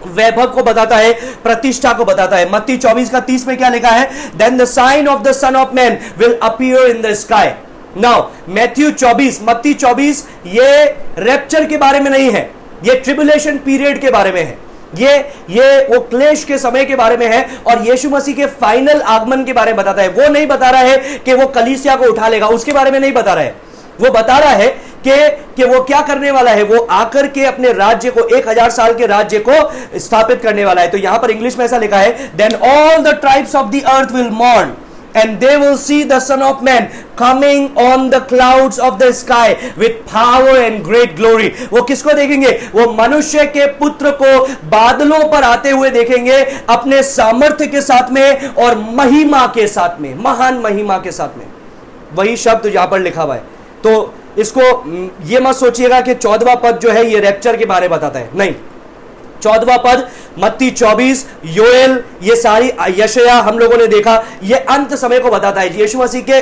वैभव को बताता है, प्रतिष्ठा को बताता है। मत्ती 24 का 30 में क्या लिखा है? Then the sign of the Son of Man will appear in the sky. Now मत्ती 24 ये रैप्चर के बारे में नहीं है, ये ट्रिबुलेशन पीरियड के बारे में है। ये वो क्लेश के समय के बारे में है और यीशु मसीह के फाइनल आगमन के बारे में बताता है। वो नहीं बता रहा है कि वो कलीसिया को उठा लेगा, उसके बारे में नहीं बता रहा है। वो बता रहा है कि वो क्या करने वाला है, वो आकर के अपने राज्य को, 1000 साल के राज्य को स्थापित करने वाला है। तो यहां पर इंग्लिश में ऐसा लिखा है, then all the tribes of the earth will mourn and they will see the Son of Man coming on the clouds of the sky with power and great glory. वो किसको देखेंगे? वो मनुष्य के पुत्र को बादलों पर आते हुए देखेंगे, अपने सामर्थ्य के साथ में और महिमा के साथ में, महान महिमा के साथ में। वही शब्द यहां पर लिखा हुआ है। तो इसको ये मत सोचिएगा कि 14वां पद जो है ये रैप्चर के बारे में बताता है, नहीं। 14वां पद, मत्ती 24, योएल, ये सारी यशायाह हम लोगों ने देखा, ये अंत समय को बताता है। यीशु मसीह के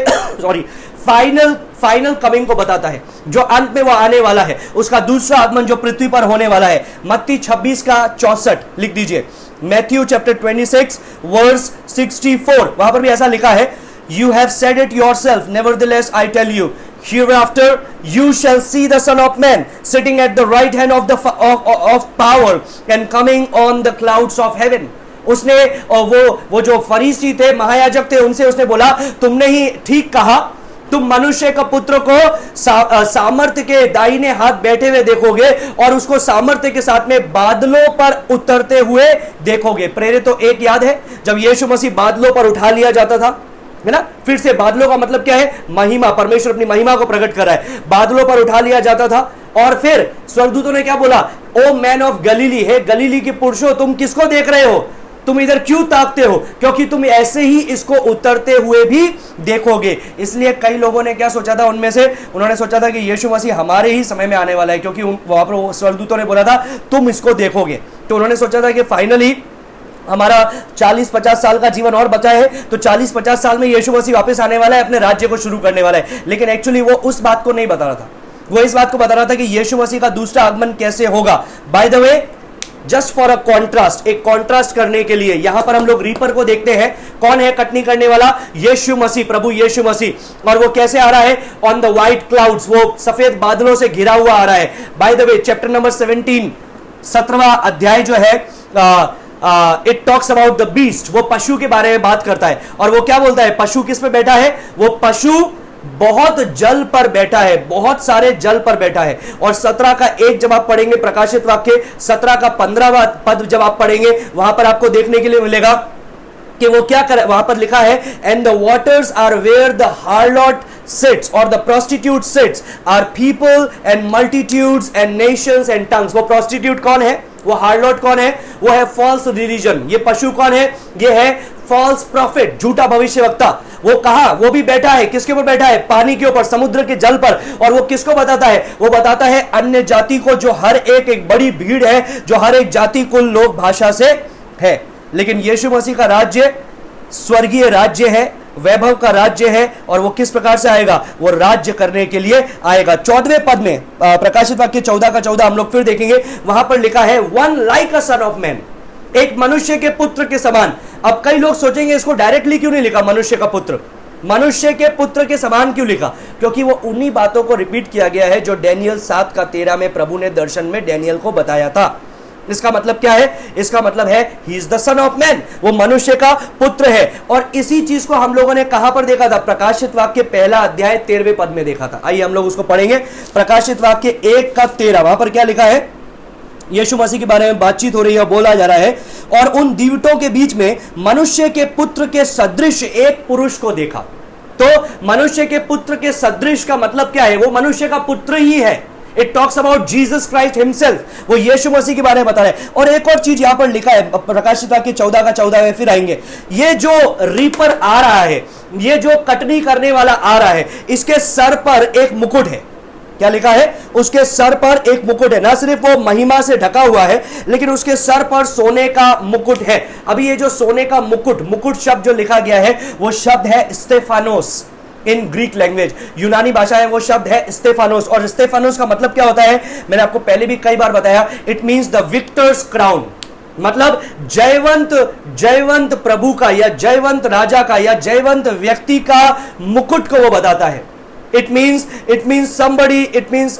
फाइनल कमिंग को बताता है, जो अंत में वो आने वाला है, उसका दूसरा आगमन जो पृथ्वी पर होने वाला है। मत्ती 26 का 64 लिख दीजिए। मैथ्यू चैप्टर 26 वर्स 64, वहां पर भी ऐसा लिखा है, You have said it yourself, nevertheless I tell you, hereafter you shall see the Son of Man sitting at the right hand of power and coming on the clouds of heaven. उसने वो जो फरीसी थे, महायाजक थे, उनसे उसने बोला, तुमने ही ठीक कहा, तुम मनुष्य का पुत्र को सामर्थ्य के दाहिने हाथ बैठे हुए देखोगे और उसको सामर्थ्य के साथ में बादलों पर उतरते हुए देखोगे। प्रेरित तो एक याद है, जब यीशु मसीह बादलों पर उठा लिया जाता था, है ना? फिर से बादलों का मतलब क्या है? महिमा। परमेश्वर अपनी महिमा को प्रकट कर रहा है। बादलों पर उठा लिया जाता था और फिर स्वर्गदूतों ने क्या बोला? ओ मैन ऑफ गलीली, है गलीली के पुरुषों, तुम किसको देख रहे हो? तुम इधर क्यों ताकते हो? क्योंकि तुम ऐसे ही इसको उतरते हुए भी देखोगे। इसलिए कई लोगों ने क्या सोचा था, उनमें से उन्होंने सोचा था कि यीशु मसीह हमारे ही समय में आने वाला है, क्योंकि वहां पर स्वर्गदूतों ने बोला था तुम इसको देखोगे। तो उन्होंने सोचा था कि फाइनली हमारा 40-50 साल का जीवन और बचा है, तो 40-50 साल में यीशु मसीह वापस आने वाला है, अपने राज्य को शुरू करने वाला है। लेकिन एक्चुअली वो उस बात को नहीं बता रहा था, वो इस बात को बता रहा था कि यीशु मसीह का दूसरा आगमन कैसे होगा। By the way, just for a contrast, एक कॉन्ट्रास्ट करने के लिए यहां पर हम लोग रीपर को देखते हैं। कौन है कटनी करने वाला? यीशु मसीह, प्रभु यीशु मसीह। और वो कैसे आ रहा है? ऑन द व्हाइट क्लाउड्स, वो सफेद बादलों से घिरा हुआ आ रहा है। By the way, chapter number 17, 17वां अध्याय जो है, it talks about the beast, वो पशु के बारे में बात करता है। और वो क्या बोलता है? पशु किस पे बैठा है? वो पशु बहुत जल पर बैठा है, बहुत सारे जल पर बैठा है। और 17 का 1 जब आप पढ़ेंगे, प्रकाशित वाक्य 17 का 15वां पद जब आप पढ़ेंगे, वहां पर आपको देखने के लिए मिलेगा कि वो क्या कर, वहां पर लिखा है, and the waters are where the harlot sits or the prostitute sits are people and multitudes and nations and tongues। वो prostitute कौन है? वो हार्लॉट कौन है? वो है फॉल्स रिलीजन। ये पशु कौन है? ये है फॉल्स प्रॉफिट, झूठा भविष्यवक्ता। वो कहा, वो भी बैठा है, किसके ऊपर बैठा है? पानी के ऊपर, समुद्र के जल पर। और वो किसको बताता है? वो बताता है अन्य जाति को, जो हर एक बड़ी भीड़ है, जो हर एक जाति, कुल, लोक, भाषा से है। लेकिन यीशु मसीह का राज्य स्वर्गीय राज्य है, वैभव का राज्य है। और वो किस प्रकार से आएगा? वो राज्य करने के लिए आएगा। 14वें पद में, प्रकाशित वाक्य 14 का 14 हम लोग फिर देखेंगे, वहां पर लिखा है one like a sun of man, एक मनुष्य के पुत्र के समान। अब कई लोग सोचेंगे इसको डायरेक्टली क्यों नहीं लिखा मनुष्य का पुत्र? मनुष्य के पुत्र के समान क्यों लिखा? क्योंकि वो उन्हीं बातों को रिपीट किया गया है जो डैनियल 7 का 13 में प्रभु ने दर्शन में डैनियल को बताया था। इसका मतलब क्या है? इसका मतलब है he is the Son of man, वो मनुष्य का पुत्र है। और इसी चीज को हम लोगों ने कहां पर देखा था? प्रकाशित वाक्य 1 अध्याय 13वें पद में देखा था। आइए हम लोग उसको पढ़ेंगे। प्रकाशित वाक्य 1 का 13, वहां पर क्या लिखा है? यीशु मसीह के बारे में बातचीत हो रही है, बोला जा रहा है, और उन दीवटों के बीच में मनुष्य के पुत्र के सदृश एक पुरुष को देखा। तो मनुष्य के पुत्र के सदृश का मतलब क्या है? वो मनुष्य का पुत्र ही है। It talks about Jesus Christ himself, वो यीशु मसीह के बारे में बता रहे हैं। और एक और चीज यहां पर लिखा है, प्रकाशित वाक्य 14 का 14 में फिर आएंगे, ये जो रीपर आ रहा है, ये जो कटनी करने वाला आ रहा है, इसके सर पर एक मुकुट है। क्या लिखा है? उसके सर पर एक मुकुट है। ना सिर्फ वो महिमा से ढका हुआ है, लेकिन उसके सर पर सोने का मुकुट है। अभी ये जो सोने का मुकुट, मुकुट शब्द जो लिखा गया है, वो शब्द है स्टेफानोस इन ग्रीक लैंग्वेज। यूनानी भाषा है, वो शब्द है स्टेफानोस। और स्टेफानोस का मतलब क्या होता है? मैंने आपको पहले भी कई बार बताया, it means the Victus crown, मतलब जयवंत प्रभु का, या जयवंत राजा का, या जयवंत व्यक्ति का मुकुट को वो बताता है। It means somebody, it means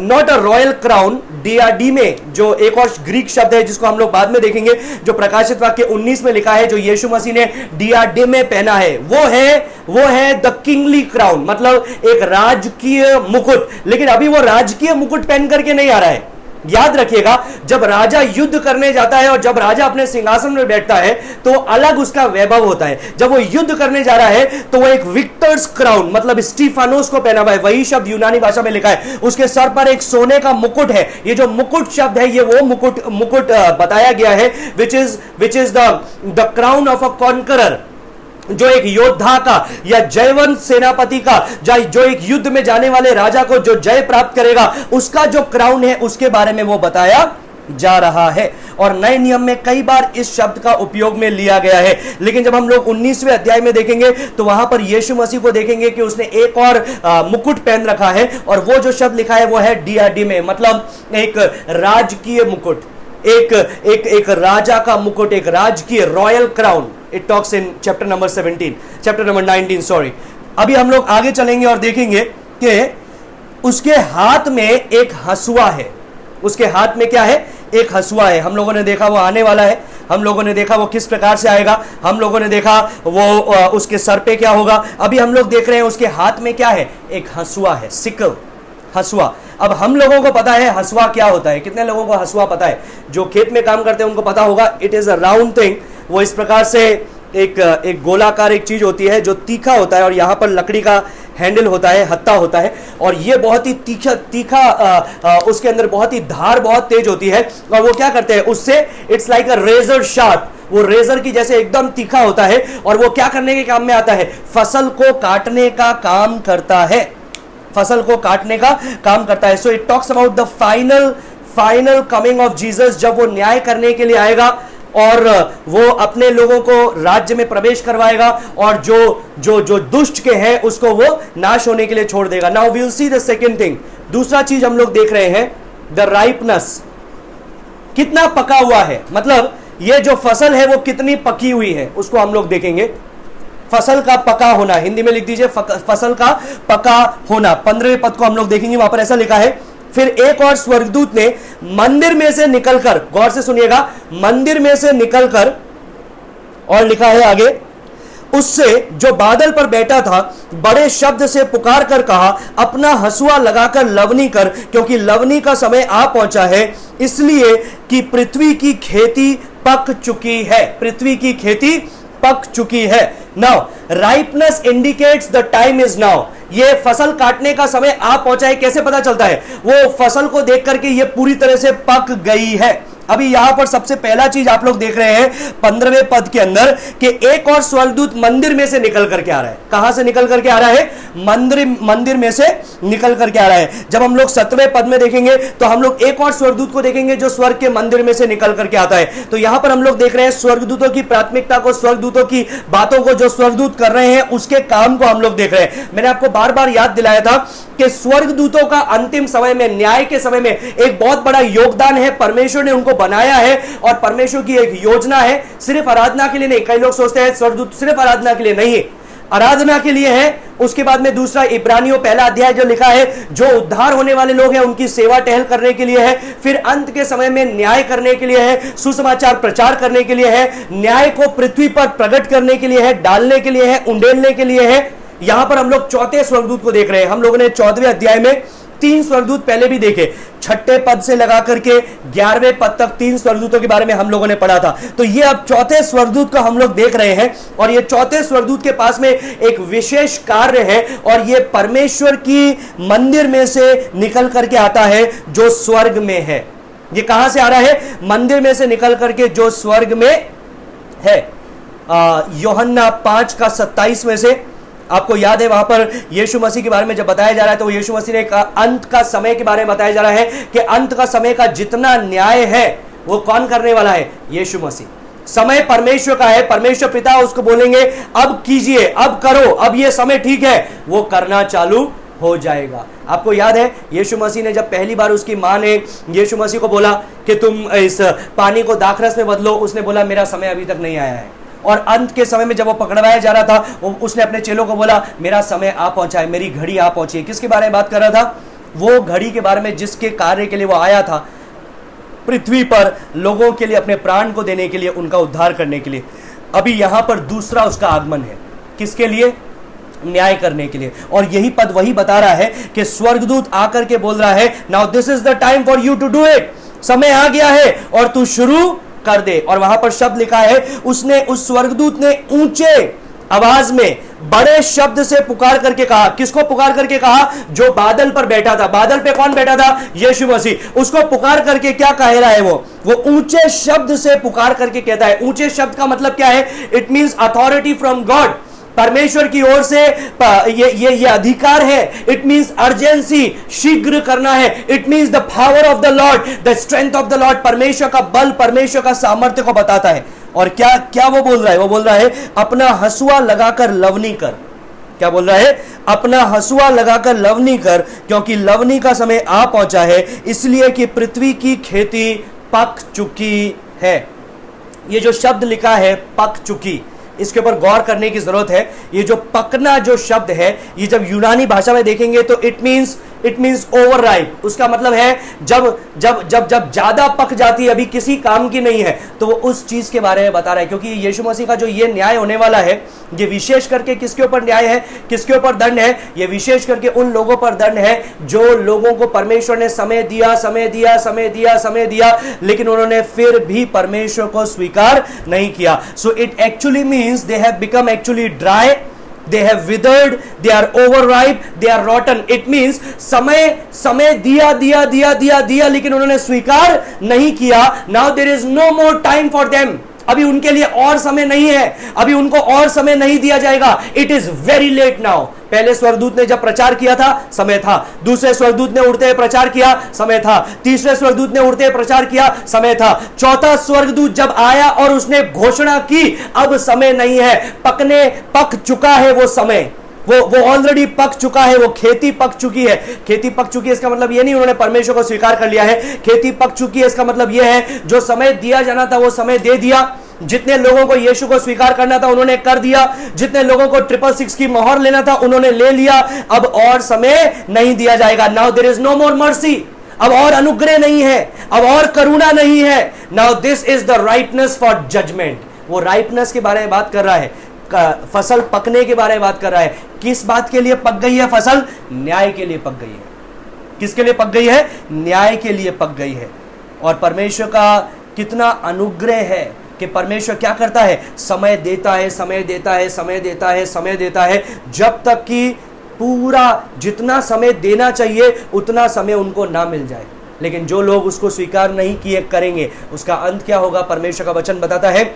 not a royal crown, diadime, जो एक और ग्रीक शब्द है जिसको हम लोग बाद में देखेंगे, जो प्रकाशित वाक्य 19 में लिखा है, जो यीशु मसीह ने diadime पहना है, वो है द किंगली क्राउन, मतलब एक राजकीय मुकुट। लेकिन अभी वो राजकीय मुकुट पहन करके नहीं आ रहा है। याद रखिएगा, जब राजा युद्ध करने जाता है और जब राजा अपने सिंहासन में बैठता है तो अलग उसका वैभव होता है। जब वो युद्ध करने जा रहा है तो वो एक विक्टर्स क्राउन, मतलब स्टीफानोस को पहना हुआ है। वही शब्द यूनानी भाषा में लिखा है। उसके सर पर एक सोने का मुकुट है। ये जो मुकुट शब्द है, ये वो मुकुट बताया गया है which is the crown of a conqueror, जो एक योद्धा का या जयवंत सेनापति का, जो एक युद्ध में जाने वाले राजा को जो जय प्राप्त करेगा, उसका जो क्राउन है, उसके बारे में वो बताया जा रहा है। और नए नियम में कई बार इस शब्द का उपयोग में लिया गया है। लेकिन जब हम लोग 19वें अध्याय में देखेंगे तो वहां पर यीशु मसीह को देखेंगे कि उसने एक और मुकुट पहन रखा है, और वो जो शब्द लिखा है वो है डियाडिमे, मतलब एक राजकीय मुकुट, एक राजा का मुकुट, एक राजकीय royal crown. It talks in chapter number 19 sorry. अभी हम लोग आगे चलेंगे और देखेंगे कि उसके हाथ में एक हसुआ है। उसके हाथ में क्या है? एक हसुआ है। हम लोगों ने देखा वो आने वाला है, हम लोगों ने देखा वो किस प्रकार से आएगा, हम लोगों ने देखा वो उसके सर पे क्या होगा। अभी हम लोग देख रहे हैं उसके हाथ में क्या है? एक हसुआ है, सिकल, हसुआ। अब हम लोगों को पता है हसुआ क्या होता है। कितने लोगों को हसुआ पता है? जो खेत में काम करते हैं उनको पता होगा। It is a round thing. वो इस प्रकार से एक गोलाकार एक चीज होती है जो तीखा होता है, और यहां पर लकड़ी का हैंडल होता है, हत्था होता है, और ये बहुत ही तीखा उसके अंदर बहुत ही धार बहुत तेज होती है। और वो क्या करते हैं उससे? It's like a razor sharp, वो रेजर की जैसे एकदम तीखा होता है। और वो क्या करने के काम में आता है? फसल को काटने का काम करता है, फसल को काटने का काम करता है। So it talks about the final coming of Jesus, जब वो न्याय करने के लिए आएगा और वो अपने लोगों को राज्य में प्रवेश करवाएगा, और जो दुष्ट के हैं उसको वो नाश होने के लिए छोड़ देगा। Now we will see the second thing. दूसरा चीज हम लोग देख रहे हैं, द राइपनेस, कितना पका हुआ है, मतलब ये जो फसल है वो कितनी पकी हुई है, उसको हम लोग देखेंगे। फसल का पका होना, हिंदी में लिख दीजिए फसल का पका होना। 15वें पद को हम लोग देखेंगे, वहां पर ऐसा लिखा है, फिर एक और स्वर्गदूत ने मंदिर में से निकलकर, गौर से सुनिएगा, मंदिर में से निकलकर, और लिखा है आगे, उससे जो बादल पर बैठा था बड़े शब्द से पुकार कर कहा, अपना हसुआ लगाकर लवनी कर, क्योंकि लवनी का समय आ पहुंचा है, इसलिए कि पृथ्वी की खेती पक चुकी है। पृथ्वी की खेती पक चुकी है। Now ripeness indicates the time is now. ये फसल काटने का समय आ पहुंचा है। कैसे पता चलता है? वो फसल को देख करके ये पूरी तरह से पक गई है। अभी यहां पर सबसे पहला चीज आप लोग देख रहे हैं 15वें पद के अंदर कि एक और स्वर्गदूत मंदिर में से निकल करके आ रहा है। कहां से निकल करके आ रहा है? मंदिर में से निकल करके आ रहा है। जब हम लोग 17वें पद में देखेंगे तो हम लोग एक और स्वर्गदूत को देखेंगे जो स्वर्ग के मंदिर में से निकल करके आता है। तो यहां पर हम लोग देख रहे हैं स्वर्गदूतों की प्राथमिकता को, स्वर्गदूतों की बातों को, जो स्वर्गदूत कर रहे हैं उसके काम को हम लोग देख रहे हैं। मैंने आपको बार बार याद दिलाया था कि स्वर्गदूतों का अंतिम समय में, न्याय के समय में एक बहुत बड़ा योगदान है। परमेश्वर ने उनको बनाया है और परमेश्वर की एक योजना है, सिर्फ आराधना के लिए नहीं। कई लोग सोचते हैं स्वर्गदूत सिर्फ आराधना के लिए नहीं, आराधना के लिए है। उसके बाद में दूसरा इब्रानियों पहला अध्याय जो लिखा है, जो उद्धार होने वाले लोग हैं उनकी सेवा टहल करने के लिए है। फिर अंत के समय में न्याय करने के लिए है, सुसमाचार प्रचार करने के लिए है, न्याय को पृथ्वी पर प्रकट करने के लिए है, डालने के लिए है, उंडेलने के लिए है। यहां पर हम लोग चौथे स्वर्गदूत को देख रहे हैं। हम लोगों ने 14वें अध्याय में 3 स्वर्गदूत पहले भी देखे। 6ठे पद से लगा करके 11वें पद तक 3 स्वर्गदूतों के बारे में हम लोगों ने पढ़ा था। तो ये अब चौथे स्वर्गदूत को हम लोग देख रहे हैं और ये चौथे स्वर्गदूत के पास में एक विशेष कार्य है और ये परमेश्वर की मंदिर में से निकल करके आता है जो स्वर्ग में है। ये कहां से आ रहा है? मंदिर में से निकल करके जो स्वर्ग में है। यूहन्ना 5:27 में से आपको याद है, वहां पर यीशु मसीह के बारे में जब बताया जा रहा है तो यीशु मसीह ने एक अंत का समय के बारे में बताया जा रहा है कि अंत का समय का जितना न्याय है वो कौन करने वाला है? यीशु मसीह। समय परमेश्वर का है, परमेश्वर पिता उसको बोलेंगे अब कीजिए, अब करो, अब ये समय ठीक है, वो करना चालू हो जाएगा। आपको याद है यीशु मसीह ने जब पहली बार उसकी मां ने यीशु मसीह को बोला कि तुम इस पानी को दाखरस में बदलो, उसने बोला मेरा समय अभी तक नहीं आया है। और अंत के समय में जब वो पकड़वाया जा रहा था उसने अपने चेलों को बोला मेरा समय आ पहुंचा है, मेरी घड़ी आ पहुंची है। किसके बारे में बात कर रहा था? वो घड़ी के बारे में जिसके कार्य के लिए वो आया था, पृथ्वी पर लोगों के लिए अपने प्राण को देने के लिए, उनका उद्धार करने के लिए। अभी यहां पर दूसरा उसका आगमन है। किसके लिए? न्याय करने के लिए। और यही पद वही बता रहा है कि स्वर्गदूत आकर के बोल रहा है now this is the time for you to do it. समय आ गया है और तू शुरू कर दे। और वहां पर शब्द लिखा है, उसने, उस स्वर्गदूत ने ऊंचे आवाज में बड़े शब्द से पुकार करके कहा। किसको पुकार करके कहा? जो बादल पर बैठा था। बादल पे कौन बैठा था? यीशु मसीह। उसको पुकार करके क्या कह रहा है? वो ऊंचे शब्द से पुकार करके कहता है। ऊंचे शब्द का मतलब क्या है? It means authority from God. परमेश्वर की ओर से ये अधिकार है। इट मींस अर्जेंसी, शीघ्र करना है। It means the power of the Lord, the strength of the Lord. परमेश्वर का बल, परमेश्वर का सामर्थ्य को बताता है। और क्या क्या वो बोल रहा है? वो बोल रहा है अपना हंसुआ लगाकर लवनी कर। क्या बोल रहा है? अपना हंसुआ लगाकर लवनी कर, क्योंकि लवनी का समय आ पहुंचा है, इसलिए कि पृथ्वी की खेती पक चुकी है। ये जो शब्द लिखा है पक चुकी, इसके ऊपर गौर करने की जरूरत है। ये जो पकना जो शब्द है, ये जब यूनानी भाषा में देखेंगे तो इट मींस ओवर राइप। उसका मतलब है जब जब जब जब ज्यादा पक जाती है, अभी किसी काम की नहीं है, तो वो उस चीज के बारे में बता रहा है। क्योंकि यीशु मसीह का जो ये न्याय होने वाला है, ये विशेष करके किसके ऊपर न्याय है, किसके ऊपर दंड है? ये विशेष करके उन लोगों पर दंड है जो लोगों को परमेश्वर ने समय दिया, लेकिन उन्होंने फिर भी परमेश्वर को स्वीकार नहीं किया। So it actually means they have become actually dry, they have withered, they are overripe, they are rotten. It means समय दिया लेकिन उन्होंने स्वीकार नहीं किया। Now there is no more time for them. अभी उनके लिए और समय नहीं है, अभी उनको और समय नहीं दिया जाएगा। It is very late now. पहले स्वर्गदूत ने जब प्रचार किया था, समय था। दूसरे स्वर्गदूत ने उड़ते हुए प्रचार किया, समय था। तीसरे स्वर्गदूत ने उड़ते हुए प्रचार किया, समय था। चौथा स्वर्गदूत जब आया और उसने घोषणा की, अब समय नहीं है, पक चुका है वो समय। वो ऑलरेडी पक चुका है, वो खेती पक चुकी है। खेती पक चुकी है इसका मतलब ये नहीं उन्होंने परमेश्वर को स्वीकार कर लिया है। खेती पक चुकी है इसका मतलब ये है जो समय दिया जाना था वो समय दे दिया। जितने लोगों को यीशु को स्वीकार करना था उन्होंने कर दिया। जितने लोगों को 666 की मोहर लेना था उन्होंने ले लिया। अब और समय नहीं दिया जाएगा। Now there is no more mercy. अब और अनुग्रह नहीं है, अब और करुणा नहीं है। Now this is the righteousness for judgement. वो राइटनेस के बारे में बात कर रहा है, फसल पकने के बारे में बात कर रहा है। किस बात के लिए पक गई है फसल? न्याय के लिए पक गई है। किसके लिए पक गई है? न्याय के लिए पक गई है। और परमेश्वर का कितना अनुग्रह है कि परमेश्वर क्या करता है? समय देता है जब तक कि पूरा जितना समय देना चाहिए उतना समय उनको ना मिल जाए। लेकिन जो लोग उसको स्वीकार नहीं किए करेंगे, उसका अंत क्या होगा? परमेश्वर का वचन बताता है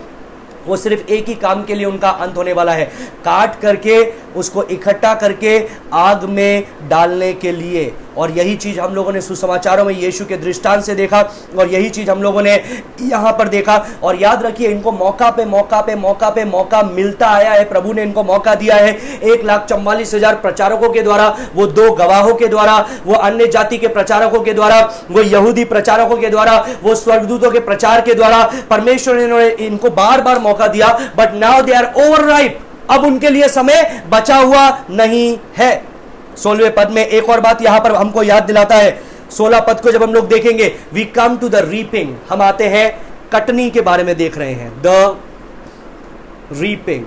वो सिर्फ एक ही काम के लिए उनका अंत होने वाला है, काट करके उसको इकट्ठा करके आग में डालने के लिए। और यही चीज हम लोगों ने सुसमाचारों में यीशु के दृष्टांत से देखा, और यही चीज हम लोगों ने यहां पर देखा। और याद रखिए, इनको मौका पे मौका पे मौका पे मौका मिलता आया है। प्रभु ने इनको मौका दिया है 1,44,000 प्रचारकों के द्वारा, वो 2 गवाहों के द्वारा, वो अन्य जाति के प्रचारकों के द्वारा, वो यहूदी प्रचारकों के द्वारा, वो स्वर्गदूतों के प्रचार के द्वारा। परमेश्वर ने इनको बार बार मौका दिया, बट नाउ दे आर ओवरराइप। अब उनके लिए समय बचा हुआ नहीं है। 16वें पद में एक और बात यहां पर हमको याद दिलाता है। 16 पद को जब हम लोग देखेंगे, we come to the reaping, हम आते हैं कटनी के बारे में देख रहे हैं, द रीपिंग।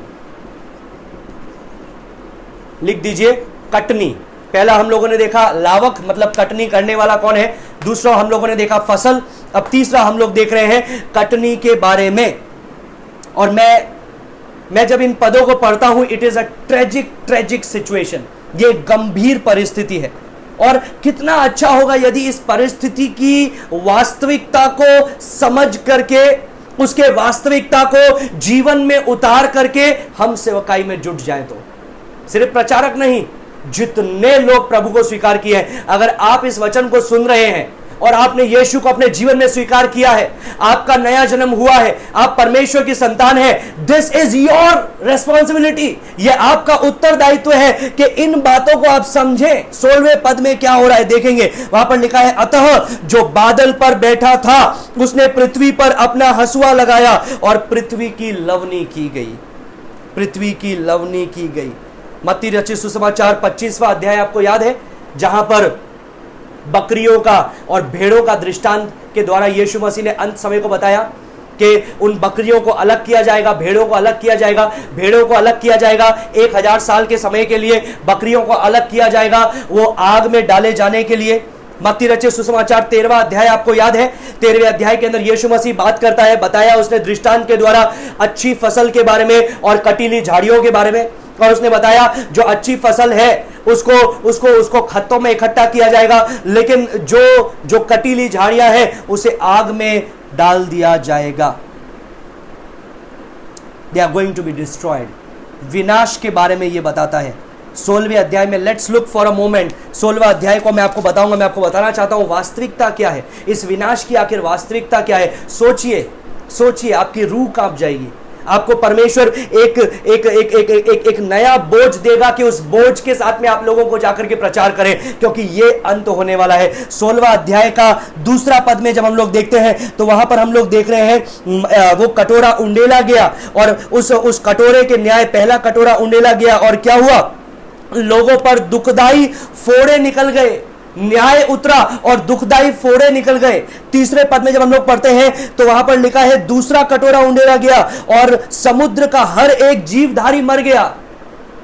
लिख दीजिए कटनी। पहला हम लोगों ने देखा लावक, मतलब कटनी करने वाला कौन है। दूसरा हम लोगों ने देखा फसल। अब तीसरा हम लोग देख रहे हैं कटनी के बारे में। और मैं जब इन पदों को पढ़ता हूं, it is a tragic situation. ये गंभीर परिस्थिति है। और कितना अच्छा होगा यदि इस परिस्थिति की वास्तविकता को समझ करके, उसके वास्तविकता को जीवन में उतार करके हम सेवकाई में जुट जाएं। तो सिर्फ प्रचारक नहीं, जितने लोग प्रभु को स्वीकार किए हैं, अगर आप इस वचन को सुन रहे हैं और आपने यीशु को अपने जीवन में स्वीकार किया है, आपका नया जन्म हुआ है, आप परमेश्वर की संतान है, दिस इज योर रेस्पॉन्सिबिलिटी। यह आपका उत्तरदायित्व है कि इन बातों को आप समझें। 16वें पद में क्या हो रहा है देखेंगे, वहां पर लिखा है, अतः जो बादल पर बैठा था उसने पृथ्वी पर अपना हंसुआ लगाया और पृथ्वी की लवनी की गई। पृथ्वी की लवनी की गई। मत्ती रचित सुसमाचार 25वां अध्याय आपको याद है, जहां पर बकरियों का और भेड़ों का दृष्टांत के द्वारा यीशु मसीह ने अंत समय को बताया कि उन बकरियों को अलग किया जाएगा, भेड़ों को अलग किया जाएगा। भेड़ों को अलग किया जाएगा 1000 साल के समय के लिए, बकरियों को अलग किया जाएगा वो आग में डाले जाने के लिए। मत्ती रचित सुसमाचार 13वां अध्याय आपको याद है। 13वें अध्याय के अंदर यीशु मसीह बात करता है, बताया उसने दृष्टांत के द्वारा अच्छी फसल के बारे में और कटीली झाड़ियों के बारे में। और उसने बताया जो अच्छी फसल है उसको खत्तों में इकट्ठा किया जाएगा, लेकिन जो कटीली झाड़ियां हैं उसे आग में डाल दिया जाएगा। They are going to be destroyed. विनाश के बारे में यह बताता है 16वें अध्याय में। Let's look for a moment. 16वां अध्याय को मैं आपको बताऊंगा, मैं आपको बताना चाहता हूं वास्तविकता क्या है, इस विनाश की आखिर वास्तविकता क्या है। सोचिए, आपकी रूह कांप जाएगी। आपको परमेश्वर एक नया बोझ देगा कि उस बोझ के साथ में आप लोगों को जाकर के प्रचार करें, क्योंकि ये अंत होने वाला है। 16वां अध्याय का दूसरा पद में जब हम लोग देखते हैं तो वहां पर हम लोग देख रहे हैं वो कटोरा उंडेला गया और उस कटोरे के न्याय, पहला कटोरा उंडेला गया और क्या हुआ, लोगों पर दुखदाई फोड़े निकल गए। न्याय उतरा और दुखदाई फोड़े निकल गए। तीसरे पद में जब हम लोग पढ़ते हैं तो वहां पर लिखा है दूसरा कटोरा उंडेला गया और समुद्र का हर एक जीवधारी मर गया।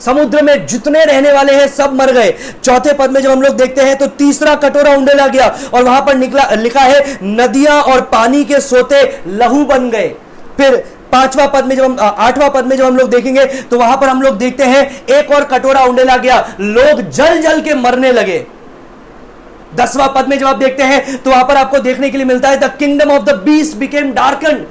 समुद्र में जितने रहने वाले हैं सब मर गए। चौथे पद में जब हम लोग देखते हैं तो तीसरा कटोरा उंडेला गया और वहां पर लिखा है नदियां और पानी के सोते लहू बन गए। फिर आठवां पद में जब हम लोग देखेंगे तो वहां पर हम लोग देखते हैं एक और कटोरा उंडेला गया, लोग जल जल के मरने लगे। 10वां पद में जब आप देखते हैं तो वहां पर आपको देखने के लिए मिलता है the kingdom of the beast became darkened.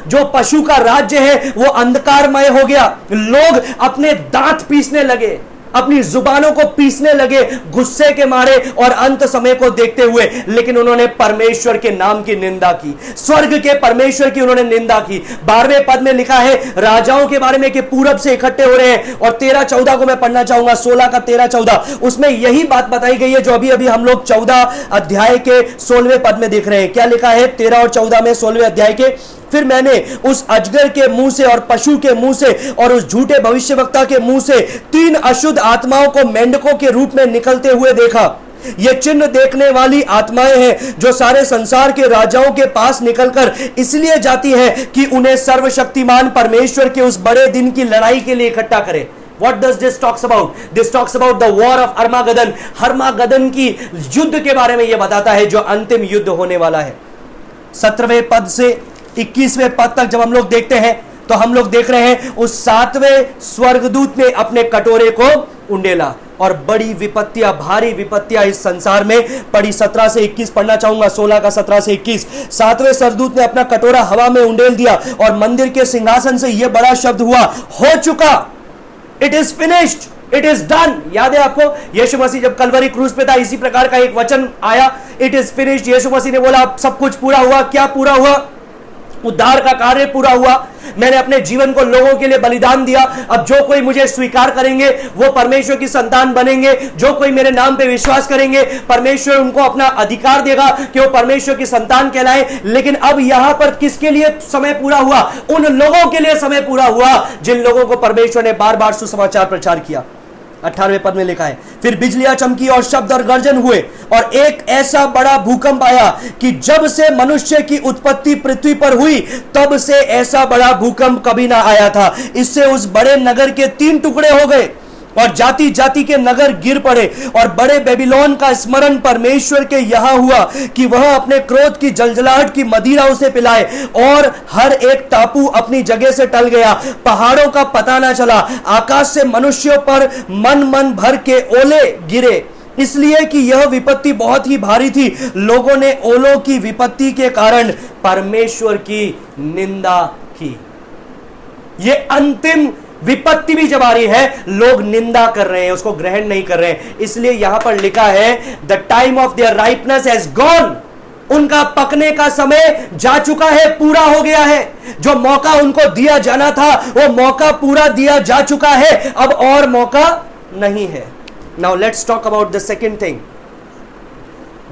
जो पशु का राज्य है वो अंधकारमय हो गया। लोग अपने दांत पीसने लगे, अपनी जुबानों को पीसने लगे गुस्से के मारे और अंत समय को देखते हुए। लेकिन उन्होंने परमेश्वर के नाम की निंदा की, स्वर्ग के परमेश्वर की उन्होंने निंदा की। 12वें पद में लिखा है राजाओं के बारे में कि पूरब से इकट्ठे हो रहे हैं। और 13-14 को मैं पढ़ना चाहूंगा, 16 का 13-14, उसमें यही बात बताई गई है जो अभी अभी हम लोग 14 अध्याय के 16वें पद में देख रहे हैं। क्या लिखा है 13 और 14 में 16वें अध्याय के, फिर मैंने उस अजगर के मुंह से और पशु के मुंह से और उस झूठे भविष्यवक्ता के मुंह से 3 अशुद्ध आत्माओं को मेंढकों के रूप में निकलते हुए देखा। ये चिन्ह देखने वाली आत्माएं हैं जो सारे संसार के राजाओं के पास निकलकर इसलिए जाती हैं कि उन्हें सर्वशक्तिमान परमेश्वर के उस बड़े दिन की लड़ाई के लिए इकट्ठा करें। What does this talks about? This talks about the war of Armageddon। हर्मागदन की युद्ध के बारे में यह बताता है जो अंतिम युद्ध होने वाला है। 17वें पद से 21वें पद तक जब हम लोग देखते हैं तो हम लोग देख रहे हैं उस 7वें स्वर्गदूत ने अपने कटोरे को उंडेला। और बड़ी विपत्तियां, भारी विपत्तियां इस संसार में पड़ी। 17 से 21 पढ़ना चाहूंगा, 16 का 17 से 21। सातवें स्वर्गदूत ने अपना कटोरा हवा में उंडेल दिया और मंदिर के सिंहासन से यह बड़ा शब्द हुआ, हो चुका, it is finished, it is done. याद है आपको, यीशु मसीह जब कलवरी क्रूस पे था, इसी प्रकार का एक वचन आया, इट इज फिनिश्ड। यीशु मसीह ने बोला अब सब कुछ पूरा हुआ। क्या पूरा हुआ? उद्धार का कार्य पूरा हुआ। मैंने अपने जीवन को लोगों के लिए बलिदान दिया। अब जो कोई मुझे स्वीकार करेंगे वो परमेश्वर की संतान बनेंगे। जो कोई मेरे नाम पे विश्वास करेंगे, परमेश्वर उनको अपना अधिकार देगा कि वो परमेश्वर की संतान कहलाए। लेकिन अब यहां पर किसके लिए समय पूरा हुआ? उन लोगों के लिए समय पूरा हुआ जिन लोगों को परमेश्वर ने बार बार सुसमाचार प्रचार किया। 18वें पद में लिखा है, फिर बिजलियां चमकी और शब्द और गर्जन हुए और एक ऐसा बड़ा भूकंप आया कि जब से मनुष्य की उत्पत्ति पृथ्वी पर हुई तब से ऐसा बड़ा भूकंप कभी ना आया था। इससे उस बड़े नगर के 3 टुकड़े हो गए और जाति जाति के नगर गिर पड़े। और बड़े बेबीलोन का स्मरण परमेश्वर के यहां हुआ कि वह अपने क्रोध की जलजलाहट की मदिरा उसे पिलाए। और हर एक टापू अपनी जगह से टल गया, पहाड़ों का पता ना चला। आकाश से मनुष्यों पर मन मन भर के ओले गिरे, इसलिए कि यह विपत्ति बहुत ही भारी थी। लोगों ने ओलों की विपत्ति के कारण परमेश्वर की निंदा की। यह अंतिम विपत्ति भी जब आ रही है, लोग निंदा कर रहे हैं, उसको ग्रहण नहीं कर रहे हैं। इसलिए यहां पर लिखा है, the time of their ripeness has gone. उनका पकने का समय जा चुका है, पूरा हो गया है। जो मौका उनको दिया जाना था वो मौका पूरा दिया जा चुका है, अब और मौका नहीं है। Now let's talk about the second thing,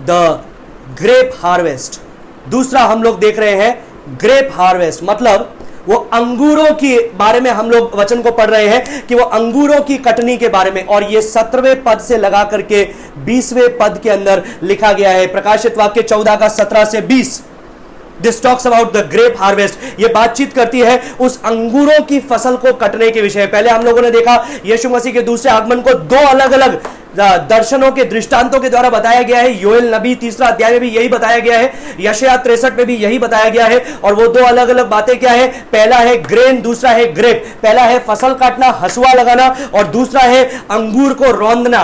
the grape harvest. दूसरा हम लोग देख रहे हैं ग्रेप हार्वेस्ट, मतलब वो अंगूरों के बारे में हम लोग वचन को पढ़ रहे हैं कि वो अंगूरों की कटनी के बारे में। और ये 17वें पद से लगा करके 20वें पद के अंदर लिखा गया है, प्रकाशित वाक्य 14 का 17 से 20। This talks about the grape harvest. ये बातचीत करती है उस अंगूरों की फसल को कटने के विषय। पहले हम लोगों ने देखा यीशु मसीह के दूसरे आगमन को 2 अलग अलग दर्शनों के दृष्टांतों के द्वारा बताया गया है। योएल नबी 3रा अध्याय में भी यही बताया गया है, यशायाह 63 में भी यही बताया गया है। और वो 2 अलग अलग बातें क्या है? पहला है ग्रेन, दूसरा है ग्रेप। पहला है फसल काटना, हसुआ लगाना, और दूसरा है अंगूर को रौंदना,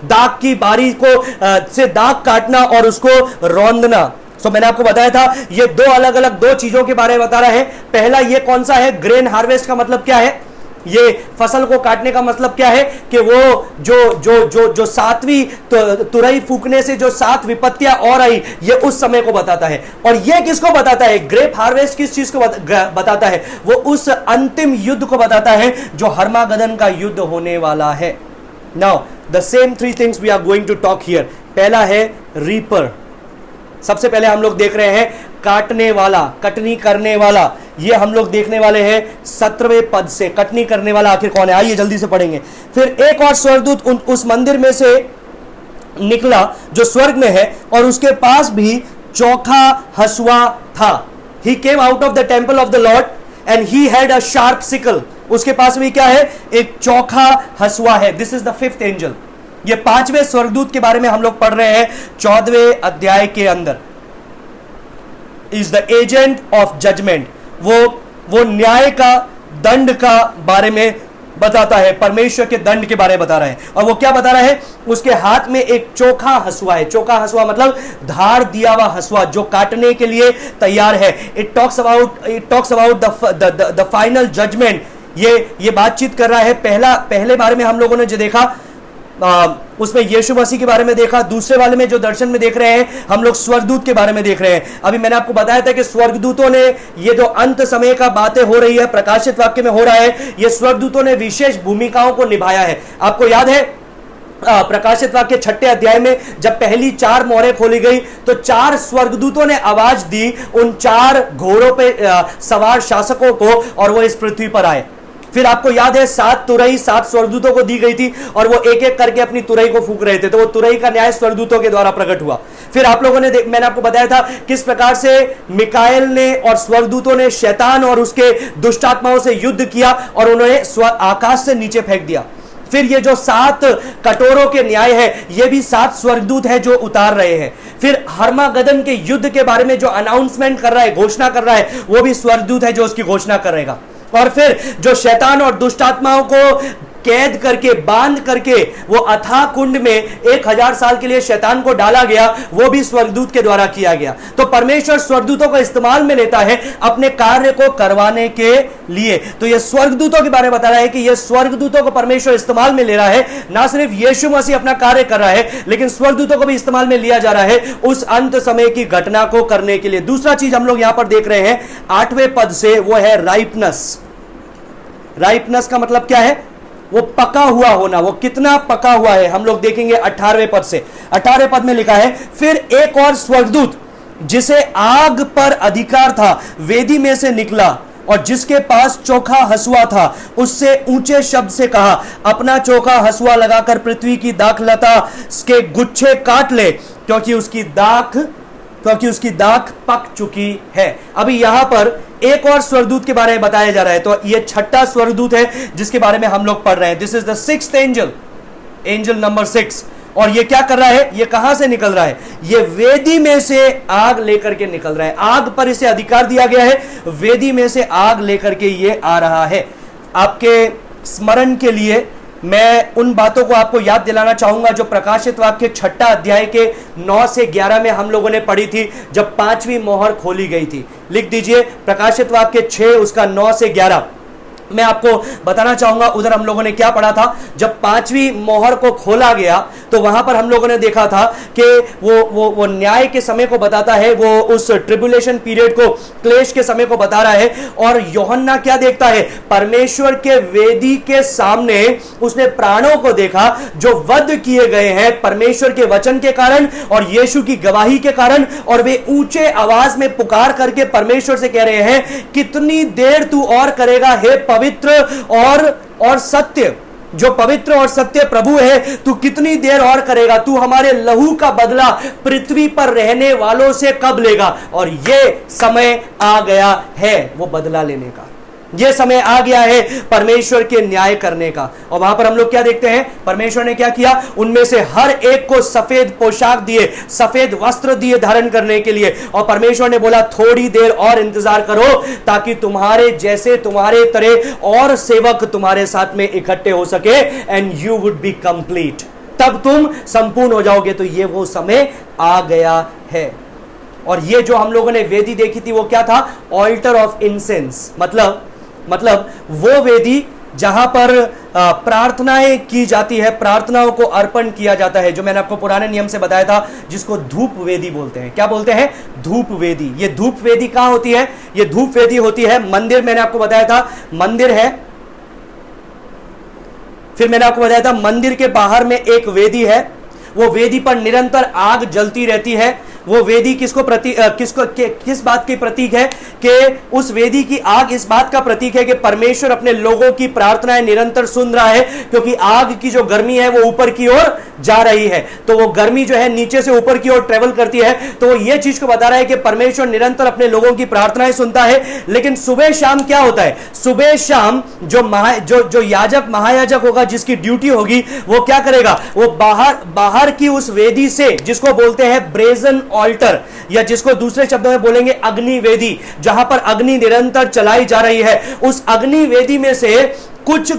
दाग की बारी को से दाग काटना और उसको रौंदना। तो मैंने आपको बताया था ये 2 अलग अलग 2 चीजों के बारे में बता रहा है। पहला ये कौन सा है? ग्रेन हार्वेस्ट का मतलब क्या है? ये फसल को काटने का मतलब क्या है कि वो जो 7वीं तुरई फूकने से जो 7 विपत्तियां और आई, ये उस समय को बताता है। और ये किसको बताता है? ग्रेप हार्वेस्ट किस चीज को बताता है? वो उस अंतिम युद्ध को बताता है जो हर्मागदन का युद्ध होने वाला है। Now the same 3 things we are going to talk here. पहला है रीपर। सबसे पहले हम लोग देख रहे हैं काटने वाला, कटनी करने वाला। ये हम लोग देखने वाले हैं 17वें पद से। कटनी करने वाला आखिर कौन है? आइए जल्दी से पढ़ेंगे। फिर एक और स्वर्गदूत उस मंदिर में से निकला जो स्वर्ग में है, और उसके पास भी चोखा हसुआ था। He came out of the temple of the lord and he had a sharp sickle. उसके पास भी क्या है? एक चोखा हसुआ है। This is the 5th angel. ये 5वें स्वर्गदूत के बारे में हम लोग पढ़ रहे हैं 14वें अध्याय के अंदर। Is the agent of judgment. वो न्याय का, दंड का बारे में बताता है, परमेश्वर के दंड के बारे में बता रहा है। और वो क्या बता रहा है? उसके हाथ में एक चोखा हसुआ है। चोखा हसुआ मतलब धार दिया हुआ हसुआ जो काटने के लिए तैयार है। It talks about the final judgment. ये बातचीत कर रहा है। पहले बारे में हम लोगों ने जो देखा उसमें यीशु मसीह के बारे में देखा। दूसरे वाले में जो दर्शन में देख रहे हैं हम लोग स्वर्गदूत के बारे में देख रहे हैं। अभी मैंने आपको बताया था कि स्वर्गदूतों ने, ये जो अंत समय का बातें हो रही है, प्रकाशित वाक्य में हो रहा है, ये स्वर्गदूतों ने विशेष भूमिकाओं को निभाया है। आपको याद है प्रकाशित वाक्य 6 अध्याय में जब पहली 4 मोहरें खोली गई तो 4 स्वर्गदूतों ने आवाज दी उन 4 घोड़ों पे सवार शासकों को, और वो इस पृथ्वी पर आए। फिर आपको याद है 7 तुरई 7 स्वर्गदूतों को दी गई थी और वो एक एक करके अपनी तुरई को फूंक रहे थे। तो वो तुरई का न्याय स्वर्गदूतों के द्वारा प्रकट हुआ। फिर आप लोगों ने मैंने आपको बताया था किस प्रकार से मिकाएल ने और स्वर्गदूतों ने शैतान और उसके दुष्टात्माओं से युद्ध किया और उन्हें आकाश से नीचे फेंक दिया। फिर ये जो 7 कटोरों के न्याय है, ये भी 7 स्वर्गदूत है जो उतार रहे हैं। फिर हर्मागदन के युद्ध के बारे में जो अनाउंसमेंट कर रहा है, घोषणा कर रहा है, वो भी स्वर्गदूत है जो उसकी घोषणा करेगा। और फिर जो शैतान और दुष्ट आत्माओं को कैद करके, बांध करके वो अथाह कुंड में 1000 साल के लिए शैतान को डाला गया, वो भी स्वर्गदूत के द्वारा किया गया। तो परमेश्वर स्वर्गदूतों को इस्तेमाल में लेता है अपने कार्य को करवाने के लिए। तो ये स्वर्गदूतों के बारे में बता रहा है कि ये स्वर्गदूतों को परमेश्वर इस्तेमाल में ले रहा है। ना सिर्फ यीशु मसीह अपना कार्य कर रहा है, लेकिन स्वर्गदूतों को भी इस्तेमाल में लिया जा रहा है उस अंत समय की घटना को करने के लिए। दूसरा चीज हम लोग यहां पर देख रहे हैं 8वें पद से, वो है राइपनेस। राइपनेस का मतलब क्या है? वो पका हुआ होना। वो कितना पका हुआ है हम लोग देखेंगे 18वें पद से। 18वें पद में लिखा है, फिर एक और स्वर्गदूत जिसे आग पर अधिकार था वेदी में से निकला, और जिसके पास चोखा हसुआ था उससे ऊंचे शब्द से कहा, अपना चोखा हसुआ लगाकर पृथ्वी की दाखलता के गुच्छे काट ले, क्योंकि उसकी दाख पक चुकी है। अभी यहां पर एक और स्वर्गदूत के बारे में बताया जा रहा है। तो यह 6ठा स्वर्गदूत है जिसके बारे में हम लोग पढ़ रहे हैं। This is the 6th angel, angel number 6। और ये क्या कर रहा है? ये कहां से निकल रहा है? ये वेदी में से आग लेकर के निकल रहा है। आग पर इसे अधिकार दिया गया है, वेदी में से आग लेकर के ये आ रहा है। आपके स्मरण के लिए मैं उन बातों को आपको याद दिलाना चाहूंगा जो प्रकाशित वाक्य 6ठा अध्याय के 9 से 11 में हम लोगों ने पढ़ी थी, जब 5वीं मोहर खोली गई थी। लिख दीजिए प्रकाशित वाक्य 6 उसका 9 से 11। मैं आपको बताना चाहूंगा उधर हम लोगों ने क्या पढ़ा था। जब 5वीं मोहर को खोला गया तो वहां पर हम लोगों ने देखा था कि वो न्याय के समय को बताता है, वो उस ट्रिब्युलेशन पीरियड को, क्लेश के समय को बता रहा है। और यूहन्ना क्या देखता है? परमेश्वर के वेदी के सामने उसने प्राणों को देखा जो वध किए गए हैं परमेश्वर के वचन के कारण और यीशु की गवाही के कारण। और वे ऊंचे आवाज में पुकार करके परमेश्वर से कह रहे हैं, कितनी देर तू और करेगा हे पवित्र और सत्य, जो पवित्र और सत्य प्रभु है, तू कितनी देर और करेगा? तू हमारे लहू का बदला पृथ्वी पर रहने वालों से कब लेगा? और यह समय आ गया है वो बदला लेने का, यह समय आ गया है परमेश्वर के न्याय करने का। और वहां पर हम लोग क्या देखते हैं? परमेश्वर ने क्या किया? उनमें से हर एक को सफेद पोशाक दिए, सफेद वस्त्र दिए धारण करने के लिए। और परमेश्वर ने बोला, थोड़ी देर और इंतजार करो ताकि तुम्हारे जैसे, तुम्हारे तरह और सेवक तुम्हारे साथ में इकट्ठे हो सके, and you would be complete. तब तुम संपूर्ण हो जाओगे। तो ये वो समय आ गया है। और ये जो हम लोगों ने वेदी देखी थी वो क्या था? Alter of incense. मतलब वो वेदी जहां पर प्रार्थनाएं की जाती है, प्रार्थनाओं को अर्पण किया जाता है, जो मैंने आपको पुराने नियम से बताया था, जिसको धूप वेदी बोलते हैं। क्या बोलते हैं? धूप वेदी। ये धूप वेदी कहां होती है? ये धूप वेदी होती है मंदिर। मैंने आपको बताया था मंदिर है, फिर मैंने आपको बताया था मंदिर के बाहर में एक वेदी है। वो वेदी पर निरंतर आग जलती रहती है। वो वेदी किस बात की प्रतीक है? कि उस वेदी की आग इस बात का प्रतीक है कि परमेश्वर अपने लोगों की प्रार्थनाएं निरंतर सुन रहा है, क्योंकि आग की जो गर्मी है वो ऊपर की ओर जा रही है। तो वो गर्मी जो है नीचे से ऊपर की ओर ट्रेवल करती है। तो वो ये चीज को बता रहा है कि परमेश्वर निरंतर अपने लोगों की प्रार्थनाएं सुनता है। लेकिन सुबह शाम क्या होता है? सुबह शाम जो याजक, महायाजक होगा, जिसकी ड्यूटी होगी, वो क्या करेगा? वो बाहर की उस वेदी से, जिसको बोलते हैं ब्रेजन ऑल्टर, या जिसको दूसरे शब्दों में बोलेंगे अग्नि वेदी, जहां पर अग्नि निरंतर चलाई जा रही है, उस अग्नि वेदी में से कुछ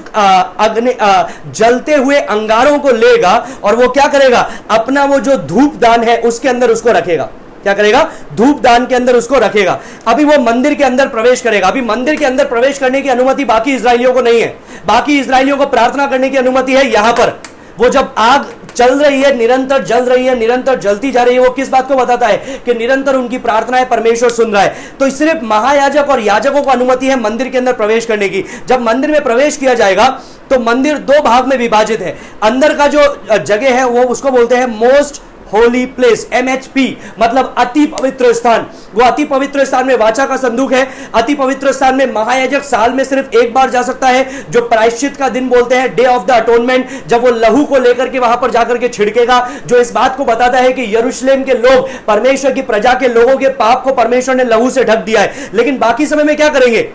जलते हुए अंगारों को लेगा और वो क्या करेगा? अपना वो जो धूप दान है उसके अंदर उसको रखेगा। क्या करेगा? धूप दान के अंदर उसको रखेगा। अभी वो मंदिर के अंदर प्रवेश करेगा। अभी मंदिर के अंदर प्रवेश करने की अनुमति बाकी इजराइलियों को नहीं है। बाकी इजराइलियों को प्रार्थना करने की अनुमति है यहां पर। वो जब आग चल रही है, निरंतर जल रही है, निरंतर जलती जा रही है, वो किस बात को बताता है? कि निरंतर उनकी प्रार्थनाएं परमेश्वर सुन रहा है। तो सिर्फ महायाजक और याजकों को अनुमति है मंदिर के अंदर प्रवेश करने की। जब मंदिर में प्रवेश किया जाएगा तो मंदिर 2 भाग में विभाजित है। अंदर का जो जगह है वो उसको बोलते हैं मोस्ट होली प्लेस, MHP, मतलब अति पवित्र स्थान। वो अति पवित्र स्थान में वाचा का संदूक है। अति पवित्र स्थान में महायाजक साल में सिर्फ एक बार जा सकता है, जो प्रायश्चित का दिन बोलते हैं, डे ऑफ द अटोनमेंट, जब वो लहू को लेकर के वहां पर जाकर के छिड़केगा, जो इस बात को बताता है कि यरूशलेम के लोग, परमेश्वर की प्रजा के लोगों के पाप को परमेश्वर ने लहू से ढक दिया है। लेकिन बाकी समय में क्या करेंगे?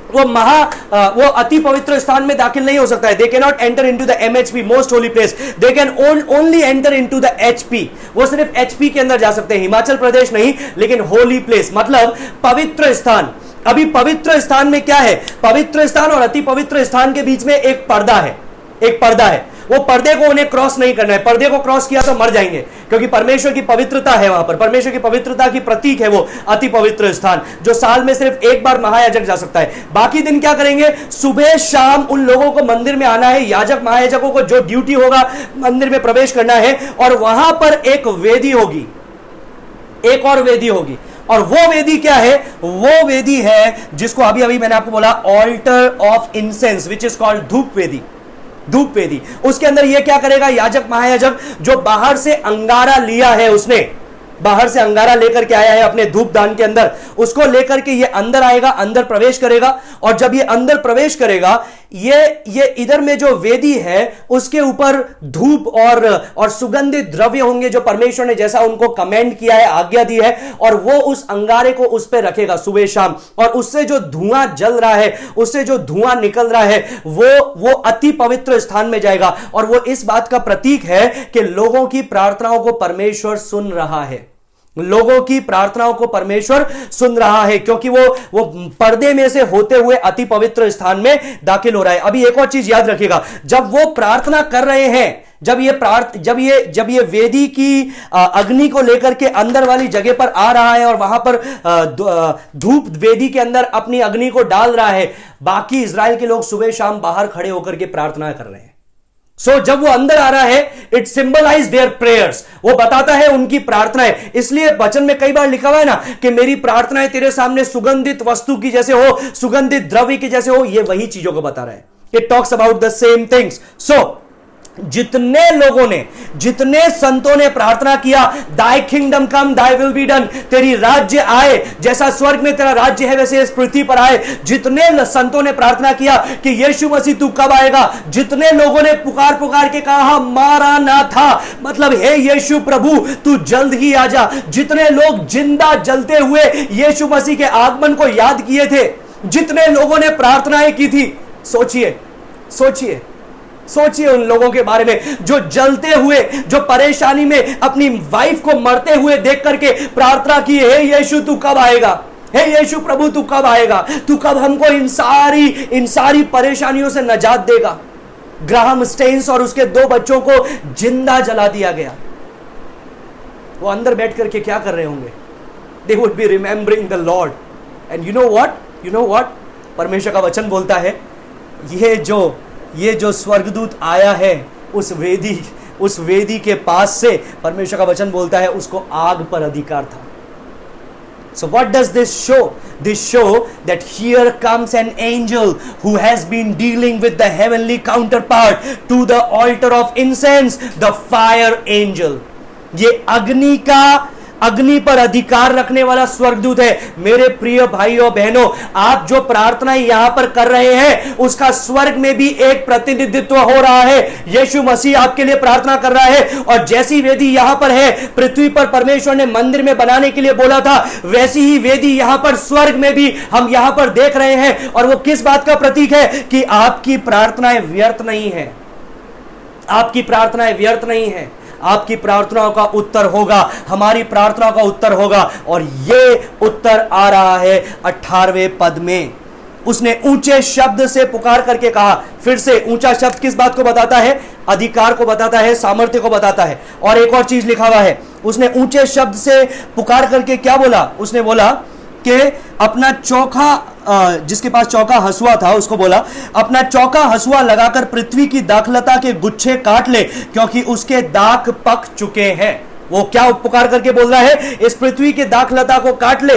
वो अति पवित्र स्थान में दाखिल नहीं हो सकता है। They can not enter into the MHP, most holy place. They can only enter into the HP। वो सिर्फ HP के अंदर जा सकते हैं, हिमाचल प्रदेश नहीं। लेकिन होली प्लेस मतलब पवित्र स्थान। अभी पवित्र स्थान में क्या है? पवित्र स्थान और अति पवित्र स्थान के बीच में एक पर्दा है। एक पर्दा है, वो पर्दे को उन्हें क्रॉस नहीं करना है। पर्दे को क्रॉस किया तो मर जाएंगे, क्योंकि परमेश्वर की पवित्रता है वहां पर, परमेश्वर की पवित्रता की प्रतीक है वो अति पवित्र स्थान, जो साल में सिर्फ एक बार महायाजक जा सकता है। बाकी दिन क्या करेंगे, सुबह शाम उन लोगों को मंदिर में आना है, याजक महायाजकों को जो ड्यूटी होगा मंदिर में प्रवेश करना है, और वहां पर एक वेदी होगी, एक और वेदी होगी। और वो वेदी क्या है, वो वेदी है जिसको अभी अभी मैंने आपको बोला, alter of incense, which is called धूप वेदी। धूप वेदी, उसके अंदर ये क्या करेगा, याजक महायाजक जो बाहर से अंगारा लिया है, उसने बाहर से अंगारा लेकर के आया है अपने धूप दान के अंदर, उसको लेकर के ये अंदर आएगा, अंदर प्रवेश करेगा। और जब ये अंदर प्रवेश करेगा, ये इधर में जो वेदी है उसके ऊपर धूप और सुगंधित द्रव्य होंगे, जो परमेश्वर ने जैसा उनको कमेंड किया है, आज्ञा दी है, और वो उस अंगारे को उस पे रखेगा सुबह शाम। और उससे जो धुआं जल रहा है, उससे जो धुआं निकल रहा है, वो अति पवित्र स्थान में जाएगा। और वो इस बात का प्रतीक है कि लोगों की प्रार्थनाओं को परमेश्वर सुन रहा है, लोगों की प्रार्थनाओं को परमेश्वर सुन रहा है, क्योंकि वो पर्दे में से होते हुए अति पवित्र स्थान में दाखिल हो रहा है। अभी एक और चीज याद रखिएगा, जब वो प्रार्थना कर रहे हैं, जब ये वेदी की अग्नि को लेकर के अंदर वाली जगह पर आ रहा है और वहां पर धूप वेदी के अंदर अपनी अग्नि को डाल रहा है, बाकी इजराइल के लोग सुबह शाम बाहर खड़े होकर के प्रार्थना कर रहे हैं। जब वो अंदर आ रहा है, इट सिंबलाइज देयर प्रेयर्स, वो बताता है उनकी प्रार्थनाएं। इसलिए वचन में कई बार लिखा हुआ है ना कि मेरी प्रार्थनाएं तेरे सामने सुगंधित वस्तु की जैसे हो, सुगंधित द्रव्य की जैसे हो। ये वही चीजों को बता रहा है, it talks about the same things. जितने लोगों ने, जितने संतों ने प्रार्थना किया, दाई kingdom come, thy will be done, तेरी राज्य आए, जैसा स्वर्ग में तेरा राज्य है वैसे इस पृथ्वी पर आए। जितने संतों ने प्रार्थना किया कि यीशु मसीह तू कब आएगा, जितने लोगों ने पुकार पुकार के कहा मारा ना था, मतलब हे यीशु प्रभु तू जल्द ही आ जा, जितने लोग जिंदा जलते हुए यीशु मसीह के आगमन को याद किए थे, जितने लोगों ने प्रार्थनाएं की थी, सोचिए उन लोगों के बारे में जो जलते हुए, जो परेशानी में अपनी वाइफ को मरते हुए देख करके प्रार्थना की, हे यीशु तू कब आएगा, हे यीशु प्रभु तू कब आएगा, तू कब हमको इन सारी परेशानियों से निजात देगा। ग्राहम स्टेन्स और उसके 2 बच्चों को जिंदा जला दिया गया। वो अंदर बैठ करके क्या कर रहे होंगे, they would be remembering the lord. And you know what परमेश्वर का वचन बोलता है, ये जो स्वर्गदूत आया है उस वेदी के पास से, परमेश्वर का वचन बोलता है उसको आग पर अधिकार था। So what does this show? This show that here comes an angel who has been dealing with the heavenly counterpart to the altar of incense, the fire angel. ये अग्नि पर अधिकार रखने वाला स्वर्गदूत है। मेरे प्रिय भाइयों बहनों, आप जो प्रार्थना यहां पर कर रहे हैं उसका स्वर्ग में भी एक प्रतिनिधित्व हो रहा है। यीशु मसीह आपके लिए प्रार्थना कर रहा है, और जैसी वेदी यहां पर है, पृथ्वी पर परमेश्वर ने मंदिर में बनाने के लिए बोला था, वैसी ही वेदी यहां पर स्वर्ग में भी हम यहां पर देख रहे हैं। और वो किस बात का प्रतीक है कि आपकी प्रार्थनाएं व्यर्थ नहीं है, आपकी प्रार्थनाएं व्यर्थ नहीं है, आपकी प्रार्थनाओं का उत्तर होगा, हमारी प्रार्थनाओं का उत्तर होगा। और ये उत्तर आ रहा है 18वें पद में। उसने ऊंचे शब्द से पुकार करके कहा। फिर से ऊंचा शब्द किस बात को बताता है, अधिकार को बताता है, सामर्थ्य को बताता है। और एक और चीज लिखा हुआ है, उसने ऊंचे शब्द से पुकार करके क्या बोला, उसने बोला कि अपना चौका, जिसके पास चौका हसुआ था उसको बोला, अपना चौका हसुआ लगाकर पृथ्वी की दाखलता के गुच्छे काट ले, क्योंकि उसके दाख पक चुके हैं। वो क्या पुकार करके बोल रहा है, इस पृथ्वी के दाखलता को काट ले।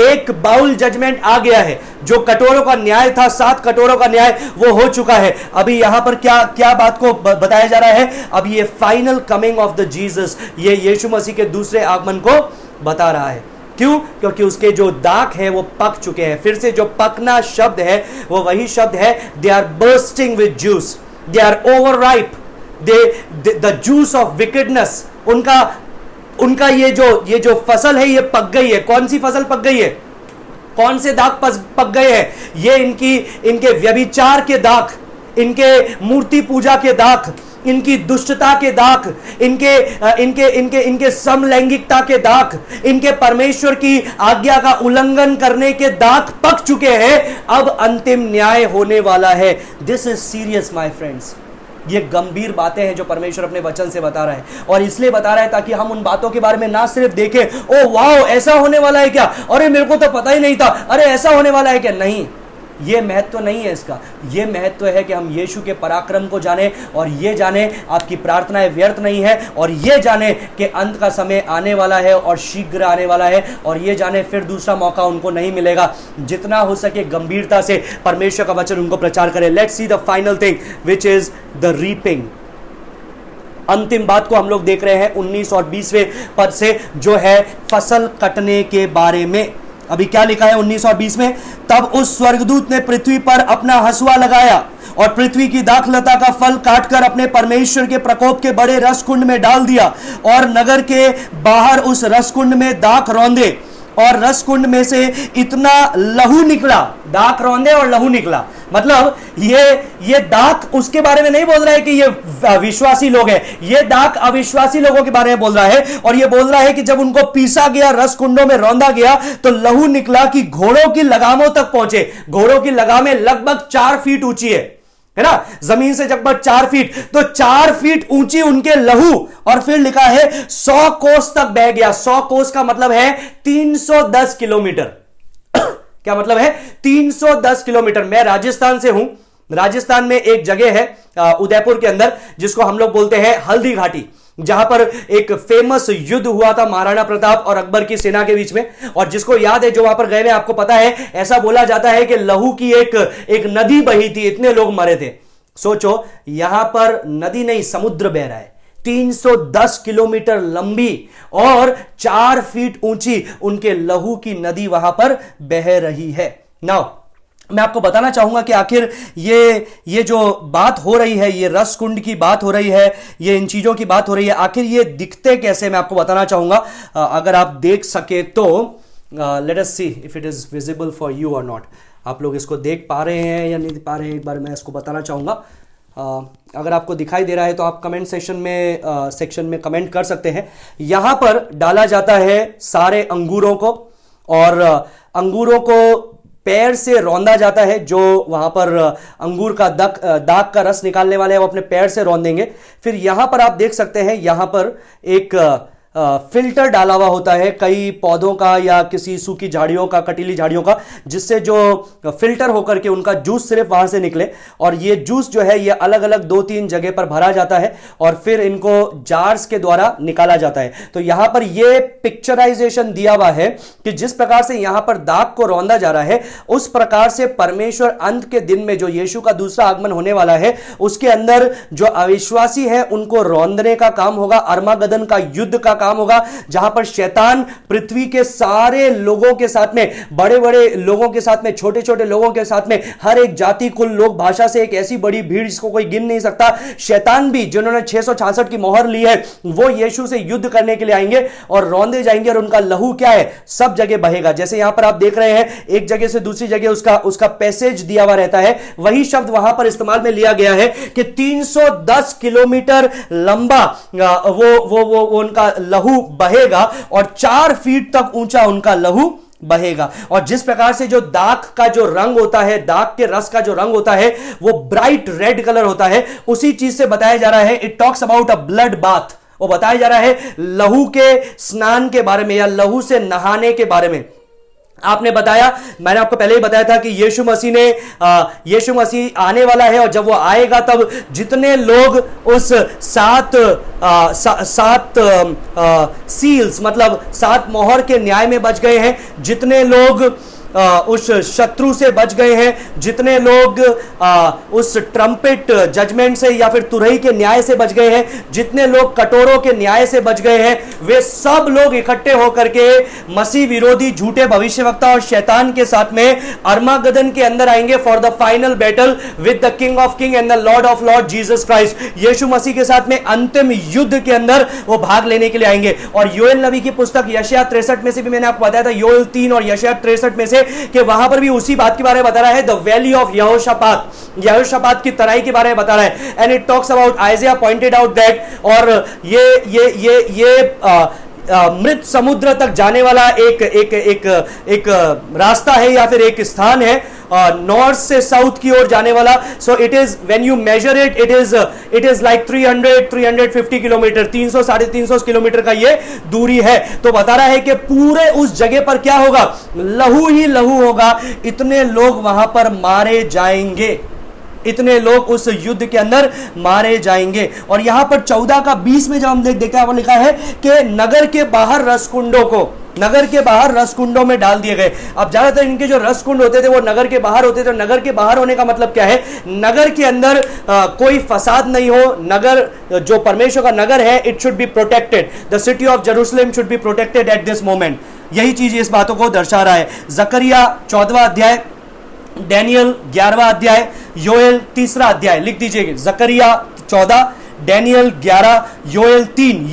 एक बाउल जजमेंट आ गया है, जो कटोरों का न्याय था, 7 कटोरों का न्याय वो हो चुका है। अभी यहां पर क्या बात को बताया जा रहा है, अब ये final coming of the Jesus, ये यीशु मसीह के दूसरे आगमन को बता रहा है। क्यों? क्योंकि उसके जो दाख है वो पक चुके हैं। फिर से जो पकना शब्द है वो वही शब्द है, they are bursting with juice, they are overripe, the juice of wickedness, उनका ये जो फसल है ये पक गई है। कौन सी फसल पक गई है, कौन से दाख पक गए हैं? ये इनके व्यभिचार के दाख, इनके मूर्ति पूजा के दाख, इनकी दुष्टता के दाख, इनके समलैंगिकता के दाख, इनके परमेश्वर की आज्ञा का उल्लंघन करने के दाख पक चुके हैं। अब अंतिम न्याय होने वाला है। This is serious my friends, ये गंभीर बातें हैं जो परमेश्वर अपने वचन से बता रहा है, और इसलिए बता रहा है ताकि हम उन बातों के बारे में ना सिर्फ देखें, ओ वाह ऐसा होने वाला है क्या, अरे मेरे को तो पता ही नहीं था, अरे ऐसा होने वाला है क्या। नहीं, ये महत्व नहीं है इसका। ये महत्व है कि हम यीशु के पराक्रम को जाने, और ये जाने आपकी प्रार्थनाएं व्यर्थ नहीं है, और ये जाने कि अंत का समय आने वाला है और शीघ्र आने वाला है, और ये जाने फिर दूसरा मौका उनको नहीं मिलेगा। जितना हो सके गंभीरता से परमेश्वर का वचन उनको प्रचार करें। Let's see the final thing which is the reaping. अंतिम बात को हम लोग देख रहे हैं 19 और 20वें पद से, जो है फसल कटने के बारे में। अभी क्या लिखा है 19 और 20 में, तब उस स्वर्गदूत ने पृथ्वी पर अपना हंसुआ लगाया और पृथ्वी की दाखलता का फल काटकर अपने परमेश्वर के प्रकोप के बड़े रसकुंड में डाल दिया, और नगर के बाहर उस रसकुंड में दाख रौंदे, और रसकुंड में से इतना लहू निकला। दाख रौंदे और लहू निकला, मतलब ये दाख उसके बारे में नहीं बोल रहा है कि ये विश्वासी लोग हैं, ये दाख अविश्वासी लोगों के बारे में बोल रहा है। और ये बोल रहा है कि जब उनको पीसा गया, रस कुंडों में रौंदा गया, तो लहू निकला कि घोड़ों की लगामों तक पहुंचे। घोड़ों की लगामें लगभग 4 फीट ऊंची है ना, जमीन से लगभग 4 फीट, तो 4 फीट ऊंची उनके लहू। और फिर लिखा है 100 कोस तक बह गया। 100 कोस का मतलब है 310 किलोमीटर। क्या मतलब है? 310 किलोमीटर। मैं राजस्थान से हूं। राजस्थान में एक जगह है उदयपुर के अंदर, जिसको हम लोग बोलते हैं हल्दी घाटी, जहां पर एक फेमस युद्ध हुआ था महाराणा प्रताप और अकबर की सेना के बीच में। और जिसको याद है, जो वहां पर गए हैं, आपको पता है, ऐसा बोला जाता है कि लहू की एक नदी बही थी, इतने लोग मरे थे। सोचो, यहां पर नदी नहीं, समुद्र बह रहा है, 310 किलोमीटर लंबी और 4 फीट ऊंची उनके लहू की नदी वहां पर बह रही है। नाउ मैं आपको बताना चाहूंगा कि आखिर ये जो बात हो रही है, ये रस कुंड की बात हो रही है, ये इन चीजों की बात हो रही है, आखिर ये दिखते कैसे, मैं आपको बताना चाहूंगा। अगर आप देख सके तो let us see if it is visible for you और नॉट। आप लोग इसको देख पा रहे हैं या नहीं पा रहे हैं, एक बार मैं इसको बताना चाहूंगा। अगर आपको दिखाई दे रहा है तो आप कमेंट सेक्शन में कमेंट कर सकते हैं। यहां पर डाला जाता है सारे अंगूरों को, और अंगूरों को पैर से रौंदा जाता है। जो वहां पर अंगूर का दाग का रस निकालने वाले हैं, वो अपने पैर से रौंदेंगे। फिर यहां पर आप देख सकते हैं, यहां पर एक फिल्टर डाला हुआ होता है कई पौधों का या किसी सूखी झाड़ियों का, कटीली झाड़ियों का, जिससे जो फिल्टर होकर के उनका जूस सिर्फ वहां से निकले। और ये जूस जो है, ये अलग अलग 2-3 जगह पर भरा जाता है और फिर इनको जार्स के द्वारा निकाला जाता है। तो यहां पर ये पिक्चराइजेशन दिया हुआ है कि जिस प्रकार से यहां पर दाग को रौंदा जा रहा है, उस प्रकार से परमेश्वर अंत के दिन में, जो यीशु का दूसरा आगमन होने वाला है, उसके अंदर जो अविश्वासी है उनको रौंदने का काम होगा। अर्मागदन का युद्ध का काम होगा, जहां पर शैतान पृथ्वी के सारे लोगों के साथ में, बड़े बड़े लोगों के साथ में, छोटे छोटे लोगों के साथ में, हर एक जाति, कुल, लोग, भाषा से एक ऐसी बड़ी भीड़ जिसको कोई गिन नहीं सकता, शैतान भी, जिन्होंने 666 की मोहर ली है, वो यीशु से युद्ध करने के लिए आएंगे और रौंदे जाएंगे, और उनका लहू क्या है, सब जगह बहेगा। जैसे यहां पर आप देख रहे हैं, एक जगह से दूसरी जगह उसका पैसेज दिया हुआ रहता है। वही शब्द वहां पर इस्तेमाल में लिया गया है कि 310 किलोमीटर लंबा वो उनका लहू बहेगा और 4 फीट तक ऊंचा उनका लहू बहेगा। और जिस प्रकार से जो दाग का जो रंग होता है, दाग के रस का जो रंग होता है, वो ब्राइट रेड कलर होता है, उसी चीज से बताया जा रहा है। It talks about a blood bath. वो बताया जा रहा है लहू के स्नान के बारे में या लहू से नहाने के बारे में। आपने बताया, मैंने आपको पहले ही बताया था कि यीशु मसीह आने वाला है, और जब वो आएगा तब जितने लोग उस सात सील्स मतलब 7 मोहर के न्याय में बच गए हैं, जितने लोग उस शत्रु से बच गए हैं, जितने लोग उस ट्रम्पेट जजमेंट से या फिर तुरही के न्याय से बच गए हैं, जितने लोग कटोरों के न्याय से बच गए हैं, वे सब लोग इकट्ठे होकर के मसीह विरोधी झूठे भविष्यवक्ता और शैतान के साथ में अर्मागदन के अंदर आएंगे for the final battle with the king of king and the lord of lord Jesus Christ. Yeshu Masih के साथ में अंतिम युद्ध के अंदर वो भाग लेने के लिए आएंगे। और योएल नबी की पुस्तक यशायाह 63 में से भी मैंने आपको बताया था, योएल 3 और यशायाह 63 में से, कि वहां पर भी उसी बात के बारे में बता रहा है, द वैली ऑफ यहोशापात की तराई के बारे में बता रहा है। And it talks about, आइज़ाया pointed out that, और मृत समुद्र तक जाने वाला एक रास्ता है या फिर एक स्थान है, नॉर्थ से साउथ की ओर जाने वाला. So it is when you measure it is like 350 kilometre, 300-350 kilometre का ये दूरी है. तो बता रहा है कि पूरे उस जगह पर क्या होगा, लहू ही लहू होगा. इतने लोग वहां पर मारे जाएंगे, इतने लोग उस युद्ध के अंदर मारे जाएंगे. और यहां पर 14 का 20 में जब हम देखते हैं, वो लिखा है कि नगर के बाहर रसकुंडों में डाल दिए गए. अब ज्यादातर इनके जो रसकुंड होते थे वो नगर के बाहर होते थे. नगर के बाहर होने का मतलब क्या है, नगर के अंदर कोई फसाद नहीं हो. नगर जो परमेश्वर का नगर है, it should be protected. The city of Jerusalem should be protected at this moment. यही चीज इस बातों को दर्शा रहा है. जकरिया 14वां अध्याय, डैनियल 11वां अध्याय, योएल 3रा अध्याय. लिख दीजिए जकरिया 14, डैनियल 11, योएल 3.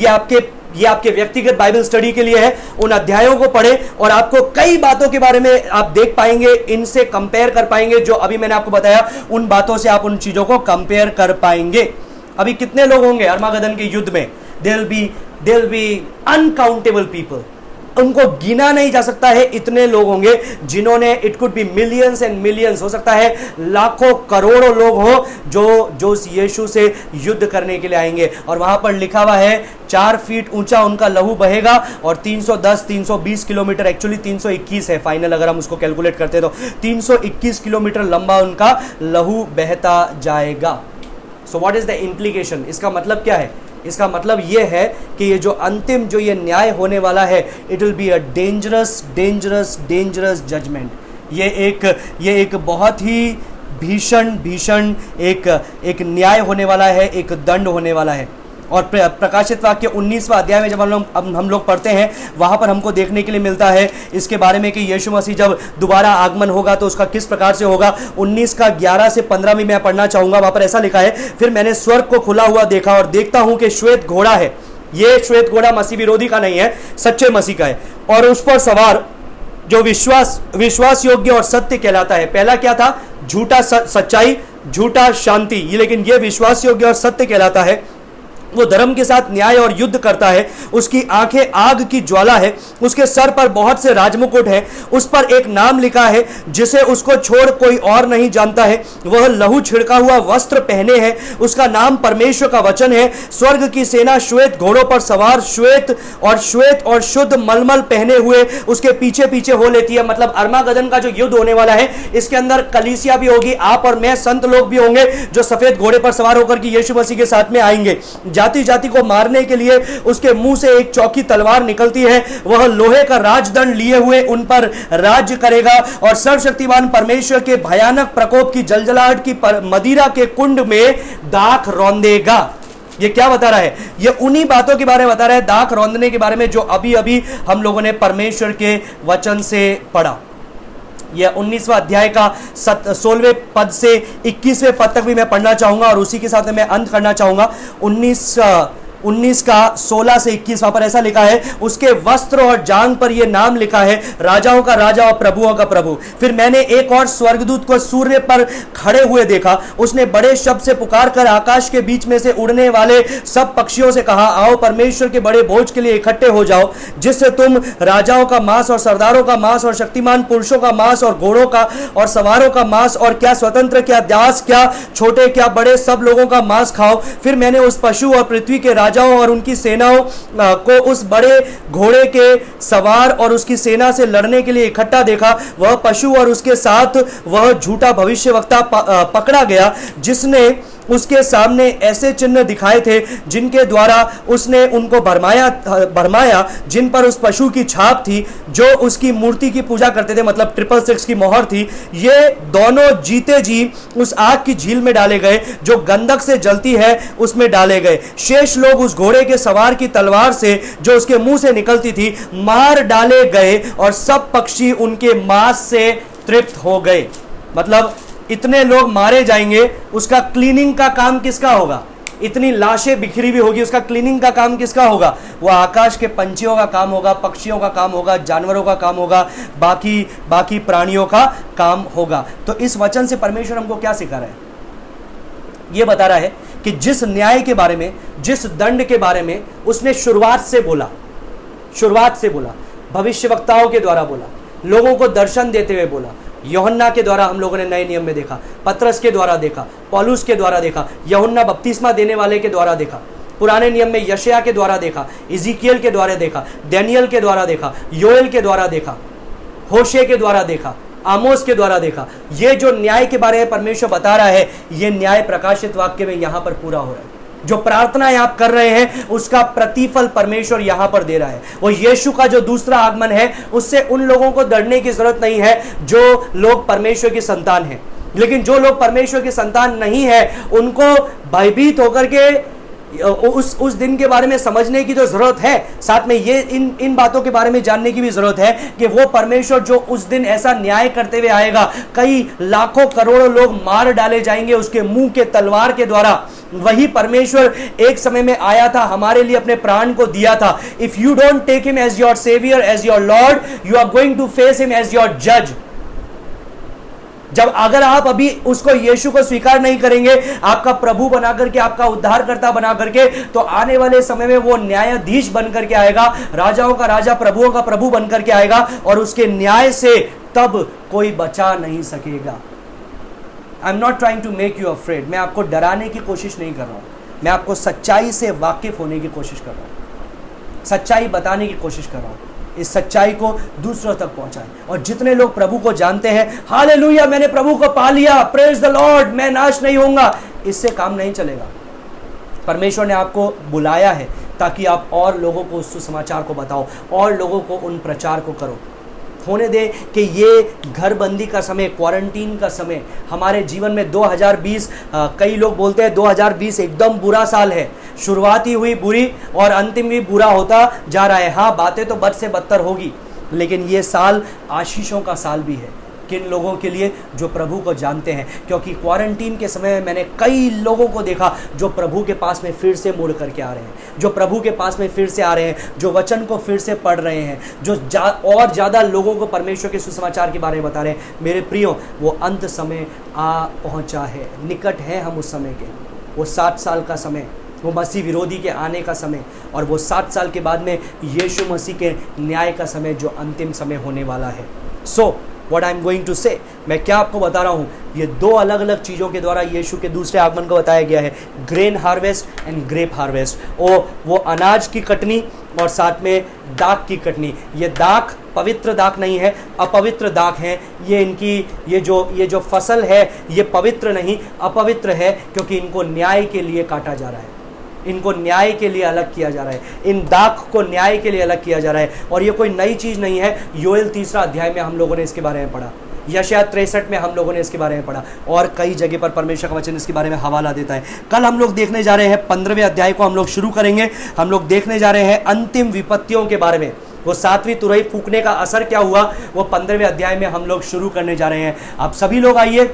ये आपके व्यक्तिगत बाइबल स्टडी के लिए है. उन अध्यायों को पढ़े और आपको कई बातों के बारे में आप देख पाएंगे, इनसे कंपेयर कर पाएंगे. जो अभी मैंने आपको बताया उन बातों से आप उन चीजों को कंपेयर कर पाएंगे. अभी कितने लोग होंगे अर्मागदन के युद्ध में? There will be uncountable people. उनको गिना नहीं जा सकता है, इतने लोग होंगे जिन्होंने, it could be millions and millions, हो सकता है लाखों करोड़ों लोग हो जो उस यीशु से युद्ध करने के लिए आएंगे. और वहां पर लिखा हुआ है 4 फीट ऊंचा उनका लहू बहेगा और 310-320 किलोमीटर, एक्चुअली 321 है फाइनल, अगर हम उसको कैलकुलेट करते तो 321 किलोमीटर लंबा उनका लहू बहता जाएगा. So what is the implication? इसका मतलब क्या है? इसका मतलब यह है कि ये जो अंतिम जो ये न्याय होने वाला है, it will be a dangerous judgment. ये एक बहुत ही भीषण एक न्याय होने वाला है, एक दंड होने वाला है. और प्रकाशित वाक्य 19वां अध्याय में जब हम लोग पढ़ते हैं, वहां पर हमको देखने के लिए मिलता है इसके बारे में कि यीशु मसीह जब दोबारा आगमन होगा तो उसका किस प्रकार से होगा. 19 का 11 से 15 में मैं पढ़ना चाहूंगा. वहां पर ऐसा लिखा है, फिर मैंने स्वर्ग को खुला हुआ देखा और देखता हूं कि श्वेत घोड़ा है. ये श्वेत घोड़ा मसीह विरोधी का नहीं है, सच्चे मसीह का है. और उस पर सवार जो विश्वास योग्य और सत्य कहलाता है. पहला क्या था? झूठा सच्चाई, झूठा शांति. ये लेकिन ये विश्वास योग्य और सत्य कहलाता है. वो धर्म के साथ न्याय और युद्ध करता है. उसकी आंखें आग की ज्वाला है. उसके सर पर बहुत से राजमुकुट है. उस पर एक नाम लिखा है जिसे उसको छोड़ कोई और नहीं जानता है. वह लहू छिड़का हुआ वस्त्र पहने है. उसका नाम परमेश्वर का वचन है. स्वर्ग की सेना श्वेत घोड़ों पर सवार श्वेत और शुद्ध मलमल पहने हुए उसके पीछे पीछे हो लेती है. मतलब अर्मागदन का जो युद्ध होने वाला है, इसके अंदर कलीसिया भी होगी, आप और मैं, संत लोग भी होंगे जो सफेद घोड़े पर सवार होकर के यीशु मसीह के साथ में आएंगे. जाति को मारने के लिए उसके मुंह से एक चौकी तलवार निकलती है. वह लोहे का राजदंड लिए हुए उन पर राज्य करेगा और सर्वशक्तिमान परमेश्वर के भयानक प्रकोप की जलजलाहट की मदिरा के कुंड में दाख रौंदेगा. ये क्या बता रहा है? ये उन्हीं बातों के बारे में बता रहा है, दाख रौंदने के बारे में, जो अभी अभी हम लोगों ने परमेश्वर के वचन से पढ़ा. यह 19वां अध्याय का 16वें पद से 21वें पद तक भी मैं पढ़ना चाहूंगा और उसी के साथ मैं अंत करना चाहूंगा. 19 का 16 से 21 वहां पर ऐसा लिखा है, उसके वस्त्र और जांघ पर यह नाम लिखा है, राजाओं का राजा और प्रभुओं का प्रभु. फिर मैंने एक और स्वर्गदूत को सूर्य पर खड़े हुए देखा. उसने बड़े शब्द से पुकार कर आकाश के बीच में से उड़ने वाले सब पक्षियों से कहा, आओ परमेश्वर के बड़े भोज के लिए इकट्ठे हो जाओ, जिससे तुम राजाओं का मांस और सरदारों का मांस और शक्तिमान पुरुषों का मांस और घोड़ों का और सवारों का मांस और क्या स्वतंत्र, क्या दास, क्या छोटे, क्या बड़े, सब लोगों का मांस खाओ. फिर मैंने उस पशु और पृथ्वी के राजाओं और उनकी सेनाओं को उस बड़े घोड़े के सवार और उसकी सेना से लड़ने के लिए इकट्ठा देखा. वह पशु और उसके साथ वह झूठा भविष्यवक्ता पकड़ा गया, जिसने उसके सामने ऐसे चिन्ह दिखाए थे जिनके द्वारा उसने उनको भरमाया, जिन पर उस पशु की छाप थी जो उसकी मूर्ति की पूजा करते थे. मतलब 666 की मोहर थी. ये दोनों जीते जी उस आग की झील में डाले गए जो गंधक से जलती है, उसमें डाले गए. शेष लोग उस घोड़े के सवार की तलवार से जो उसके मुंह से निकलती थी मार डाले गए और सब पक्षी उनके मांस से तृप्त हो गए. मतलब इतने लोग मारे जाएंगे, उसका क्लीनिंग का काम किसका होगा? इतनी लाशें बिखरी हुई होगी, उसका क्लीनिंग का काम किसका होगा? वो आकाश के पंछियों का काम होगा, पक्षियों का काम होगा, जानवरों का काम होगा, बाकी प्राणियों का काम होगा. तो इस वचन से परमेश्वर हमको क्या सिखा रहा है? ये बता रहा है कि जिस न्याय के बारे में, जिस दंड के बारे में उसने शुरुआत से बोला, शुरुआत से बोला, भविष्यवक्ताओं के द्वारा बोला, लोगों को दर्शन देते हुए बोला। यूहन्ना के द्वारा हम लोगों ने नए नियम में देखा, पतरस के द्वारा देखा, पौलुस के द्वारा देखा, यूहन्ना बपतिस्मा देने वाले के द्वारा देखा, पुराने नियम में यशायाह के द्वारा देखा, इज़िकियल के द्वारा देखा, दानियेल के द्वारा देखा, योएल के द्वारा देखा, होशे के द्वारा देखा, आमोस के द्वारा देखा। ये जो न्याय के बारे में परमेश्वर बता रहा है, ये न्याय प्रकाशित वाक्य में यहां पर पूरा हो रहा है। जो प्रार्थनाएं आप कर रहे हैं उसका प्रतिफल परमेश्वर यहां पर दे रहा है। वो यीशु का जो दूसरा आगमन है, उससे उन लोगों को डरने की जरूरत नहीं है जो लोग परमेश्वर की संतान हैं। लेकिन जो लोग परमेश्वर की संतान नहीं है, उनको भयभीत होकर के उस दिन के बारे में समझने की तो जरूरत है। साथ में ये इन बातों के बारे में जानने की भी जरूरत है कि वो परमेश्वर जो उस दिन ऐसा न्याय करते हुए आएगा, कई लाखों करोड़ों लोग मार डाले जाएंगे उसके मुंह के तलवार के द्वारा। वही परमेश्वर एक समय में आया था, हमारे लिए अपने प्राण को दिया था। If you don't take him as your saviour, as your lord, you are going to face him as your जज। जब अगर आप अभी उसको यीशु को स्वीकार नहीं करेंगे, आपका प्रभु बना करके, आपका उद्धारकर्ता बना करके, तो आने वाले समय में वो न्यायाधीश बन करके आएगा, राजाओं का राजा, प्रभुओं का प्रभु बन करके आएगा, और उसके न्याय से तब कोई बचा नहीं सकेगा। I am not trying to make you afraid. मैं आपको डराने की कोशिश नहीं कर रहा हूं, मैं आपको सच्चाई से वाकिफ होने की कोशिश कर रहा हूं, सच्चाई बताने की कोशिश कर रहा हूं। इस सच्चाई को दूसरों तक पहुंचाएं। और जितने लोग प्रभु को जानते हैं, हालेलुया, मैंने प्रभु को पा लिया, प्रेज द लॉर्ड, मैं नाश नहीं होऊंगा, इससे काम नहीं चलेगा। परमेश्वर ने आपको बुलाया है ताकि आप और लोगों को उस सुसमाचार को बताओ, और लोगों को उन प्रचार को करो। होने दे कि ये घरबंदी का समय, क्वारंटीन का समय हमारे जीवन में 2020, कई लोग बोलते हैं 2020 एकदम बुरा साल है। शुरुआत ही हुई बुरी और अंतिम भी बुरा होता जा रहा है। हाँ, बातें तो बद से बदतर होगी, लेकिन ये साल आशीषों का साल भी है। किन लोगों के लिए? जो प्रभु को जानते हैं। क्योंकि क्वारंटीन के समय में मैंने कई लोगों को देखा जो प्रभु के पास में फिर से मुड़ करके आ रहे हैं, जो प्रभु के पास में फिर से आ रहे हैं, जो वचन को फिर से पढ़ रहे हैं, जो और ज़्यादा लोगों को परमेश्वर के सुसमाचार के बारे में बता रहे हैं। मेरे प्रियो, वो अंत समय आ पहुँचा है, निकट है हम उस समय के। वो 7 साल का समय, वो मसीह विरोधी के आने का समय, और वो 7 साल के बाद में यीशु मसीह के न्याय का समय, जो अंतिम समय होने वाला है। So what I am going to say, मैं क्या आपको बता रहा हूँ, ये 2 अलग अलग चीज़ों के द्वारा यीशु के दूसरे आगमन को बताया गया है। Grain harvest and grep harvest. वो अनाज की कटनी और साथ में दाख की कटनी। ये दाख पवित्र दाख नहीं है, अपवित्र दाख है। ये जो फसल है, ये पवित्र नहीं, अपवित्र है, क्योंकि इनको न्याय के लिए काटा जा रहा है, इनको न्याय के लिए अलग किया जा रहा है, इन दाख को न्याय के लिए अलग किया जा रहा है। और ये कोई नई चीज़ नहीं है। योएल 3 अध्याय में हम लोगों ने इसके बारे में पढ़ा, यशायाह 63 में हम लोगों ने इसके बारे में पढ़ा, और कई जगह पर परमेश्वर का वचन इसके बारे में हवाला देता है। कल हम लोग देखने जा रहे हैं 15वें अध्याय को, हम लोग शुरू करेंगे। हम लोग देखने जा रहे हैं अंतिम विपत्तियों के बारे में। वो 7वीं तुरही फूकने का असर क्या हुआ, वो 15वें अध्याय में हम लोग शुरू करने जा रहे हैं। आप सभी लोग आइए,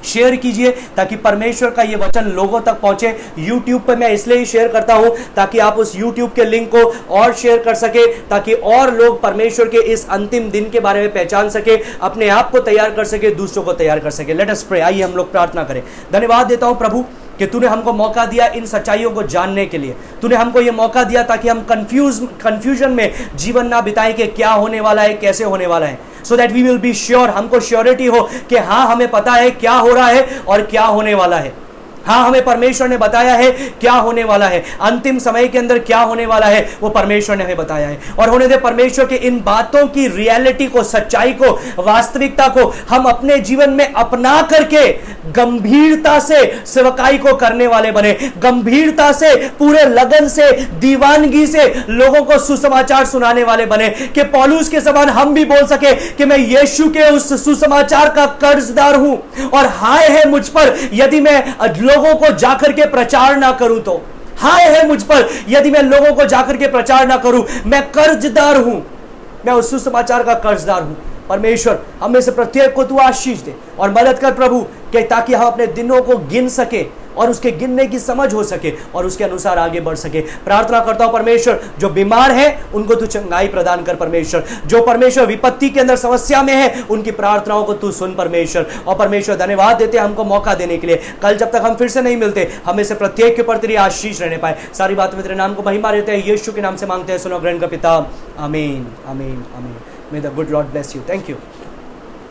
शेयर कीजिए ताकि परमेश्वर का ये वचन लोगों तक पहुंचे। YouTube पर मैं इसलिए ही शेयर करता हूं ताकि आप उस YouTube के लिंक को और शेयर कर सके, ताकि और लोग परमेश्वर के इस अंतिम दिन के बारे में पहचान सके, अपने आप को तैयार कर सके, दूसरों को तैयार कर सके। Let us pray. आइए हम लोग प्रार्थना करें। धन्यवाद देता हूं प्रभु कि तूने हमको मौका दिया इन सच्चाइयों को जानने के लिए। तूने हमको ये मौका दिया ताकि हम कंफ्यूजन में जीवन ना बिताएं कि क्या होने वाला है, कैसे होने वाला है, so that we will be sure, हमको श्योरिटी हो कि हाँ, हमें पता है क्या हो रहा है और क्या होने वाला है। हाँ, हमें परमेश्वर ने बताया है क्या होने वाला है, अंतिम समय के अंदर क्या होने वाला है, वो परमेश्वर ने हमें बताया है। और होने दे परमेश्वर के इन बातों की रियलिटी को, सच्चाई को, वास्तविकता को हम अपने जीवन में अपना करके गंभीरता से सेवकाई को करने वाले बने, गंभीरता से, पूरे लगन से, दीवानगी से लोगों को सुसमाचार सुनाने वाले बने, कि पौलुस के समान हम भी बोल सके कि मैं यीशु के उस सुसमाचार का कर्जदार हूं, और हाय है मुझ पर यदि मैं लोगों को जाकर के प्रचार ना करूं तो। हाय है मुझ पर यदि मैं लोगों को जाकर के प्रचार ना करूं। मैं कर्जदार हूं, मैं उस सुसमाचार का कर्जदार हूं। परमेश्वर हमें से प्रत्येक को तू आशीष दे और मदद कर प्रभु, कि ताकि हम अपने दिनों को गिन सके और उसके गिनने की समझ हो सके और उसके अनुसार आगे बढ़ सके। प्रार्थना करता हूं परमेश्वर, जो बीमार है उनको तू चंगाई प्रदान कर परमेश्वर, जो परमेश्वर विपत्ति के अंदर समस्या में है उनकी प्रार्थनाओं को तू सुन परमेश्वर। और परमेश्वर धन्यवाद देते हैं हमको मौका देने के लिए। कल जब तक हम फिर से नहीं मिलते, हमें से प्रत्येक के ऊपर तेरी आशीष रहने पाए। सारी बात में तेरे नाम को महिमा देते हैं, यीशु के नाम से मांगते हैं, सुनो ग्रहण का पिता, आमीन आमीन आमीन। May the good Lord bless you. Thank you.